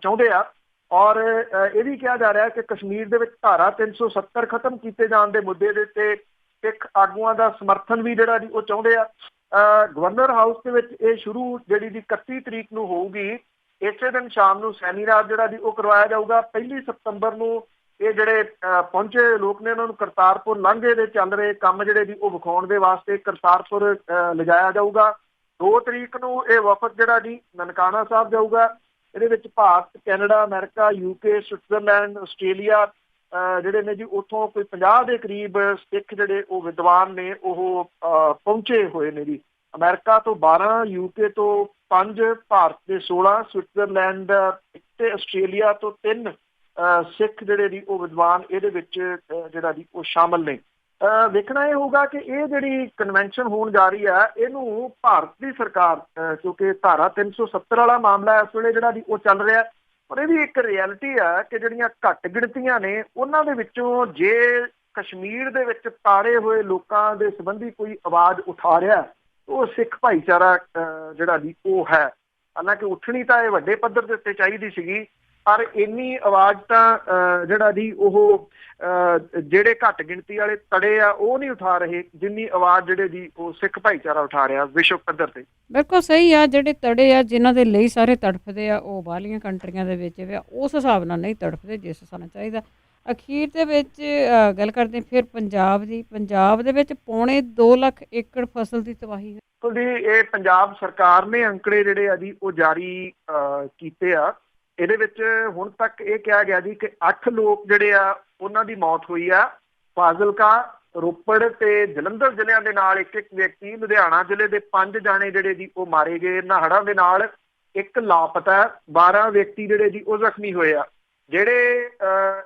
ਚਾਹੁੰਦੇ ਆ। ਔਰ ਇਹ ਵੀ ਕਿਹਾ ਜਾ ਰਿਹਾ ਕਿ ਕਸ਼ਮੀਰ ਦੇ ਵਿੱਚ ਧਾਰਾ 370 ਖਤਮ ਕੀਤੇ ਜਾਣ ਦੇ ਮੁੱਦੇ ਦੇ ਉੱਤੇ ਸਿੱਖ ਆਗੂਆਂ ਦਾ ਸਮਰਥਨ ਵੀ ਜਿਹੜਾ ਜੀ ਉਹ ਚਾਹੁੰਦੇ ਆ। ਗਵਰਨਰ ਹਾਊਸ ਦੇ ਵਿੱਚ ਇਹ ਸ਼ੁਰੂ ਜਿਹੜੀ ਜੀ 31 ਤਰੀਕ ਨੂੰ ਹੋਊਗੀ। ਇਸੇ ਦਿਨ ਸ਼ਾਮ ਨੂੰ ਸੈਮੀਨਾਰ ਜਿਹੜਾ ਜੀ ਉਹ ਕਰਵਾਇਆ ਜਾਊਗਾ। 1 ਸਤੰਬਰ ਨੂੰ ਇਹ ਜਿਹੜੇ ਪਹੁੰਚੇ ਲੋਕ ਨੇ ਉਹਨਾਂ ਨੂੰ ਕਰਤਾਰਪੁਰ ਲਾਂਘੇ ਦੇ ਚੱਲ ਰਹੇ ਕੰਮ ਜਿਹੜੇ ਜੀ ਉਹ ਵਿਖਾਉਣ ਦੇ ਵਾਸਤੇ ਕਰਤਾਰਪੁਰ ਲਿਜਾਇਆ ਜਾਊਗਾ। 2 ਤਰੀਕ ਨੂੰ ਇਹ ਵਫਦ ਜਿਹੜਾ ਜੀ ਨਨਕਾਣਾ ਸਾਹਿਬ ਜਾਊਗਾ। ਇਹਦੇ ਵਿੱਚ Bharat, Canada, America, UK, Switzerland, Australia ਜਿਹੜੇ ਨੇ ਜੀ ਉੱਥੋਂ ਕੋਈ 50 ਦੇ ਕਰੀਬ ਸਿੱਖ ਜਿਹੜੇ ਉਹ ਵਿਦਵਾਨ ਨੇ ਉਹ ਪਹੁੰਚੇ ਹੋਏ ਨੇ ਜੀ। ਅਮਰੀਕਾ ਤੋਂ 12, UK ਤੋਂ 5, ਭਾਰਤ ਦੇ 16, ਸਵਿਟਜ਼ਰਲੈਂਡ ਤੇ ਆਸਟ੍ਰੇਲੀਆ ਤੋਂ 3 ਸਿੱਖ ਜਿਹੜੇ ਜੀ ਉਹ ਵਿਦਵਾਨ ਇਹਦੇ ਵਿੱਚ ਜਿਹੜਾ ਜੀ ਉਹ ਸ਼ਾਮਲ ਨੇ। ਵੇਖਣਾ ਇਹ ਹੋਊਗਾ ਕਿ ਇਹ ਜਿਹੜੀ ਕਨਵੈਨਸ਼ਨ ਹੋਣ ਜਾ ਰਹੀ ਹੈ ਇਹਨੂੰ ਭਾਰਤ ਦੀ ਸਰਕਾਰ, ਕਿਉਂਕਿ ਧਾਰਾ 370 ਵਾਲਾ ਮਾਮਲਾ ਇਸ ਵੇਲੇ ਜਿਹੜਾ ਜੀ ਉਹ ਚੱਲ ਰਿਹਾ, ਪਰ ਇਹ ਵੀ ਇੱਕ ਰਿਐਲਿਟੀ ਹੈ ਕਿ ਜਿਹੜੀਆਂ ਘੱਟ ਗਿਣਤੀਆਂ ਨੇ ਉਹਨਾਂ ਦੇ ਵਿੱਚੋਂ ਜੇ ਕਸ਼ਮੀਰ ਦੇ ਵਿੱਚ ਤਾੜੇ ਹੋਏ ਲੋਕਾਂ ਦੇ ਸੰਬੰਧੀ ਕੋਈ ਆਵਾਜ਼ ਉਠਾ ਰਿਹਾ ਉਹ ਸਿੱਖ ਭਾਈਚਾਰਾ ਜਿਹੜਾ ਜੀ ਉਹ ਹੈ। ਹਾਲਾਂਕਿ ਉੱਠਣੀ ਤਾਂ ਇਹ ਵੱਡੇ ਪੱਧਰ ਦੇ ਉੱਤੇ ਚਾਹੀਦੀ ਸੀਗੀ, ਪਰ ਇੰਨੀ ਆਵਾਜ਼ ਤਾਂ ਜਿਹੜਾ ਜੀ ਉਹ ਜਿਹੜੇ ਘੱਟ ਗਿਣਤੀ ਵਾਲੇ ਤੜੇ ਆ ਉਹ ਨਹੀਂ ਉਠਾ ਰਹੇ ਜਿੰਨੀ ਆਵਾਜ਼ ਜਿਹੜੇ ਜੀ ਉਹ ਸਿੱਖ ਭਾਈਚਾਰਾ ਉਠਾ ਰਿਹਾ ਵਿਸ਼ਵ ਪੱਧਰ ਤੇ। ਬਿਲਕੁਲ ਸਹੀ ਆ। ਜਿਹੜੇ ਤੜੇ ਆ ਜਿਨ੍ਹਾਂ ਦੇ ਲਈ ਸਾਰੇ ਤੜਫਦੇ ਆ ਉਹ ਬਾਹਰਲੀਆਂ ਕੰਟਰੀਆਂ ਦੇ ਵਿੱਚ ਵੀ ਉਸ ਹਿਸਾਬ ਨਾਲ ਨਹੀਂ ਤੜਫਦੇ ਜਿਸ ਹਿਸਾਬ ਨਾਲ ਚਾਹੀਦਾ। ਅਖੀਰ ਦੇ ਵਿੱਚ ਗੱਲ ਕਰਦੇ ਫਿਰ ਪੰਜਾਬ ਦੀ। ਪੰਜਾਬ ਦੇ ਵਿੱਚ 2.25 ਲੱਖ ਏਕੜ ਫਸਲ ਦੀ ਤਬਾਹੀ ਹੈ। ਜੀ ਇਹ ਪੰਜਾਬ ਸਰਕਾਰ ਨੇ ਅੰਕੜੇ ਜਿਹੜੇ ਆ ਜੀ ਉਹ ਜਾਰੀ ਕੀਤੇ ਆ ਇਹਦੇ ਵਿੱਚ ਹੁਣ ਤੱਕ ਇਹ ਕਿਹਾ ਗਿਆ ਜੀ ਕਿ 8 ਲੋਕ ਜਿਹੜੇ ਆ ਉਹਨਾਂ ਦੀ ਮੌਤ ਹੋਈ ਆ। ਫਾਜ਼ਿਲਕਾ, ਰੋਪੜ ਤੇ ਜਲੰਧਰ ਜ਼ਿਲ੍ਹਿਆਂ ਦੇ ਨਾਲ ਇੱਕ ਵਿਅਕਤੀ, ਲੁਧਿਆਣਾ ਜ਼ਿਲ੍ਹੇ ਦੇ 5 ਜਾਣੇ ਜਿਹੜੇ ਜੀ ਉਹ ਮਾਰੇ ਗਏ ਇਹਨਾਂ ਹੜ੍ਹਾਂ ਦੇ ਨਾਲ। ਇੱਕ ਲਾਪਤਾ, 12 ਵਿਅਕਤੀ ਜਿਹੜੇ ਜੀ ਉਹ ਜ਼ਖਮੀ ਹੋਏ ਆ। ਜਿਹੜੇ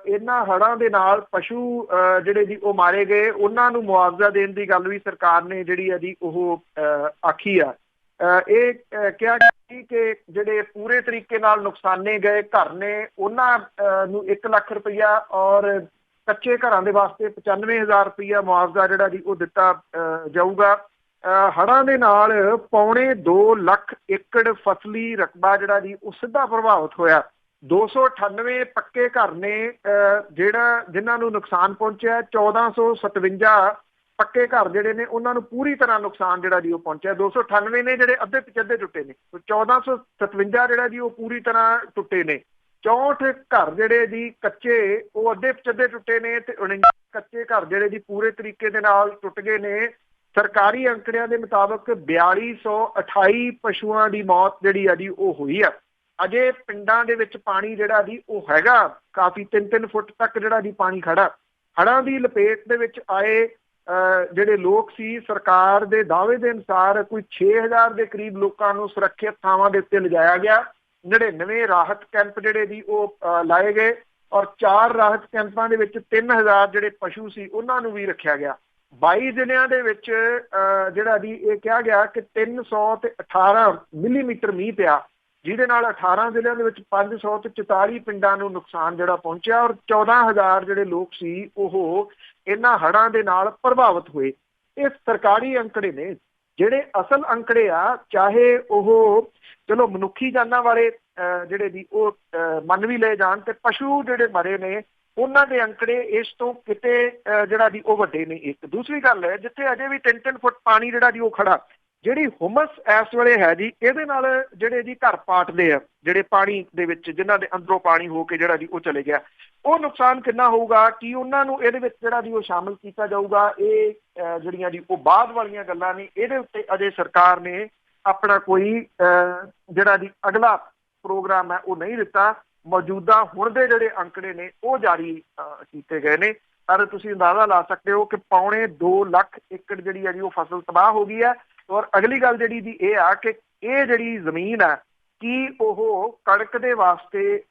ਇਹਨਾਂ ਹੜ੍ਹਾਂ ਦੇ ਨਾਲ ਪਸ਼ੂ ਜਿਹੜੇ ਜੀ ਉਹ ਮਾਰੇ ਗਏ ਉਹਨਾਂ ਨੂੰ ਮੁਆਵਜ਼ਾ ਦੇਣ ਦੀ ਗੱਲ ਵੀ ਸਰਕਾਰ ਨੇ ਜਿਹੜੀ ਆ ਜੀ ਉਹ ਆਖੀ ਆ। ਇਹ ਕਿਹਾ ਗਿਆ ਕਿ ਜਿਹੜੇ ਪੂਰੇ ਤਰੀਕੇ ਨਾਲ ਨੁਕਸਾਨੇ ਗਏ ਘਰ ਨੇ ਉਹਨਾਂ ਨੂੰ 1 ਲੱਖ ਰੁਪਈਆ ਔਰ ਕੱਚੇ ਘਰਾਂ ਦੇ ਵਾਸਤੇ 95,000 ਰੁਪਈਆ ਮੁਆਵਜ਼ਾ ਜਿਹੜਾ ਜੀ ਉਹ ਦਿੱਤਾ ਜਾਊਗਾ। ਹੜ੍ਹਾਂ ਦੇ ਨਾਲ 2.25 ਲੱਖ ਏਕੜ ਫਸਲੀ ਰਕਬਾ ਜਿਹੜਾ ਜੀ ਉਹ ਸਿੱਧਾ ਪ੍ਰਭਾਵਿਤ ਹੋਇਆ। 298 ਪੱਕੇ ਘਰ ਨੇ ਜਿਨ੍ਹਾਂ ਨੂੰ ਨੁਕਸਾਨ ਪਹੁੰਚਿਆ। 1457 ਪੱਕੇ ਘਰ ਜਿਹੜੇ ਨੇ ਉਹਨਾਂ ਨੂੰ ਪੂਰੀ ਤਰ੍ਹਾਂ ਨੁਕਸਾਨ ਜਿਹੜਾ ਜੀ ਉਹ ਪਹੁੰਚਿਆ। 298 ਨੇ ਜਿਹੜੇ ਅੱਧੇ ਪਿਛੱਧੇ ਟੁੱਟੇ ਨੇ। 1457 ਜਿਹੜਾ ਜੀ ਉਹ ਪੂਰੀ ਤਰ੍ਹਾਂ ਟੁੱਟੇ ਨੇ। 64 ਘਰ ਜਿਹੜੇ ਜੀ ਕੱਚੇ ਉਹ ਅੱਧੇ ਪਿਛੱਧੇ ਟੁੱਟੇ ਨੇ ਤੇ 49 ਕੱਚੇ ਘਰ ਜਿਹੜੇ ਜੀ ਪੂਰੇ ਤਰੀਕੇ ਦੇ ਨਾਲ ਟੁੱਟ ਗਏ ਨੇ। ਸਰਕਾਰੀ ਅੰਕੜਿਆਂ ਦੇ ਮੁਤਾਬਕ 4228 ਪਸ਼ੂਆਂ ਦੀ ਮੌਤ ਜਿਹੜੀ ਆ ਜੀ ਉਹ ਹੋਈ ਆ। ਅਜੇ ਪਿੰਡਾਂ ਦੇ ਵਿੱਚ ਪਾਣੀ ਜਿਹੜਾ ਜੀ ਉਹ ਹੈਗਾ ਕਾਫੀ 3-3 ਫੁੱਟ ਤੱਕ ਜਿਹੜਾ ਜੀ ਪਾਣੀ ਖੜਾ। ਹੜ੍ਹਾਂ ਦੀ ਲਪੇਟ ਦੇ ਵਿੱਚ ਆਏ ਜਿਹੜੇ ਲੋਕ ਸੀ, ਸਰਕਾਰ ਦੇ ਦਾਅਵੇ ਦੇ ਅਨੁਸਾਰ ਕੋਈ 6000 ਦੇ ਕਰੀਬ ਲੋਕਾਂ ਨੂੰ ਸੁਰੱਖਿਅਤ ਥਾਵਾਂ ਦੇ ਉੱਤੇ ਲਿਜਾਇਆ ਗਿਆ। 99 ਰਾਹਤ ਕੈਂਪ ਜਿਹੜੇ ਜੀ ਉਹ ਲਾਏ ਗਏ ਔਰ 4 ਰਾਹਤ ਕੈਂਪਾਂ ਦੇ ਵਿੱਚ 3000 ਜਿਹੜੇ ਪਸ਼ੂ ਸੀ ਉਹਨਾਂ ਨੂੰ ਵੀ ਰੱਖਿਆ ਗਿਆ। 22 ਜ਼ਿਲ੍ਹਿਆਂ ਦੇ ਵਿੱਚ ਜਿਹੜਾ ਜੀ ਇਹ ਕਿਹਾ ਗਿਆ ਕਿ 318 ਮਿਲੀਮੀਟਰ ਮੀਂਹ ਪਿਆ, ਜਿਹਦੇ ਨਾਲ 18 ਜ਼ਿਲ੍ਹਿਆਂ ਦੇ ਵਿੱਚ 544 ਪਿੰਡਾਂ ਨੂੰ ਨੁਕਸਾਨ ਜਿਹੜਾ ਪਹੁੰਚਿਆ ਔਰ 14000 ਜਿਹੜੇ ਲੋਕ ਸੀ ਉਹ ਇਹਨਾਂ ਹੜ੍ਹਾਂ ਦੇ ਨਾਲ ਪ੍ਰਭਾਵਿਤ ਹੋਏ। ਇਹ ਸਰਕਾਰੀ ਅੰਕੜੇ ਨੇ। ਜਿਹੜੇ ਅਸਲ ਅੰਕੜੇ ਆ, ਚਾਹੇ ਉਹ ਚਲੋ ਮਨੁੱਖੀ ਜਾਨਾਂ ਵਾਲੇ ਜਿਹੜੇ ਜੀ ਉਹ ਮੰਨ ਵੀ ਲਏ ਜਾਣ ਤੇ ਪਸ਼ੂ ਜਿਹੜੇ ਮਰੇ ਨੇ ਉਹਨਾਂ ਦੇ ਅੰਕੜੇ ਇਸ ਤੋਂ ਕਿਤੇ ਜਿਹੜਾ ਜੀ ਉਹ ਵੱਡੇ ਨੇ। ਇੱਕ ਦੂਸਰੀ ਗੱਲ ਹੈ, ਜਿੱਥੇ ਅਜੇ ਵੀ 3-3 ਫੁੱਟ ਪਾਣੀ ਜਿਹੜਾ ਜੀ ਉਹ ਖੜਾ, ਜਿਹੜੀ ਹੁਮਸ ਇਸ ਵੇਲੇ ਹੈ ਜੀ ਇਹਦੇ ਨਾਲ ਜਿਹੜੇ ਜੀ ਘਰ ਪਾਟਦੇ ਆ ਜਿਹੜੇ ਪਾਣੀ ਦੇ ਵਿੱਚ, ਜਿਨ੍ਹਾਂ ਦੇ ਅੰਦਰੋਂ ਪਾਣੀ ਹੋ ਕੇ ਜਿਹੜਾ ਜੀ ਉਹ ਚਲੇ ਗਿਆ, ਉਹ ਨੁਕਸਾਨ ਕਿੰਨਾ ਹੋਊਗਾ, ਕੀ ਉਹਨਾਂ ਨੂੰ ਇਹਦੇ ਵਿੱਚ ਜਿਹੜਾ ਜੀ ਉਹ ਸ਼ਾਮਿਲ ਕੀਤਾ ਜਾਊਗਾ, ਇਹ ਜਿਹੜੀਆਂ ਜੀ ਉਹ ਬਾਅਦ ਵਾਲੀਆਂ ਗੱਲਾਂ ਨੇ। ਇਹਦੇ ਉੱਤੇ ਅਜੇ ਸਰਕਾਰ ਨੇ ਆਪਣਾ ਕੋਈ ਜਿਹੜਾ ਜੀ ਅਗਲਾ ਪ੍ਰੋਗਰਾਮ ਹੈ ਉਹ ਨਹੀਂ ਦਿੱਤਾ। ਮੌਜੂਦਾ ਹੁਣ ਦੇ ਜਿਹੜੇ ਅੰਕੜੇ ਨੇ ਉਹ ਜਾਰੀ ਕੀਤੇ ਗਏ ਨੇ। ਪਰ ਤੁਸੀਂ ਅੰਦਾਜ਼ਾ ਲਾ ਸਕਦੇ ਹੋ ਕਿ 2.25 ਲੱਖ ਏਕੜ ਜਿਹੜੀ ਹੈ ਜੀ ਉਹ ਫਸਲ ਤਬਾਹ ਹੋ ਗਈ ਹੈ। ਔਰ ਅਗਲੀ ਗੱਲ ਜਿਹੜੀ ਜੀ ਇਹ ਆ ਕਿ ਇਹ ਜਿਹੜੀ ਜ਼ਮੀਨ ਹੈ ਕੀ ਉਹ ਕਣਕ ਦੇ ਵਾਸਤੇ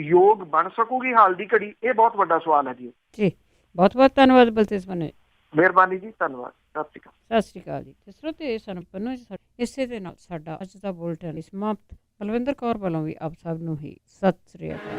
ਯੋਗ ਬਣ ਸਕੂਗੀ ਹਾਲ ਦੀ ਘੜੀ, ਇਹ ਬਹੁਤ ਵੱਡਾ ਸਵਾਲ ਹੈ ਜੀ। ਜੀ ਬਹੁਤ ਬਹੁਤ ਧੰਨਵਾਦ ਬਲਤੇਜ ਪੰਨੂ। ਮਿਹਰਬਾਨੀ ਜੀ, ਧੰਨਵਾਦ। ਸਤਿ ਸ਼੍ਰੀ ਅਕਾਲ ਜੀ। ਤੇ ਸਰੋਤੇ ਸਾਨੂੰ ਪੰਨੂ ਜੀ, ਇਸੇ ਦੇ ਨਾਲ ਸਾਡਾ ਅੱਜ ਦਾ ਬੁਲਟਨ ਸਮਾਪਤ। ਬਲਵਿੰਦਰ ਕੌਰ ਵੱਲੋਂ ਵੀ ਆਪ ਸਭ ਨੂੰ ਹੀ ਸਤਿ ਸ੍ਰੀ ਅਕਾਲ।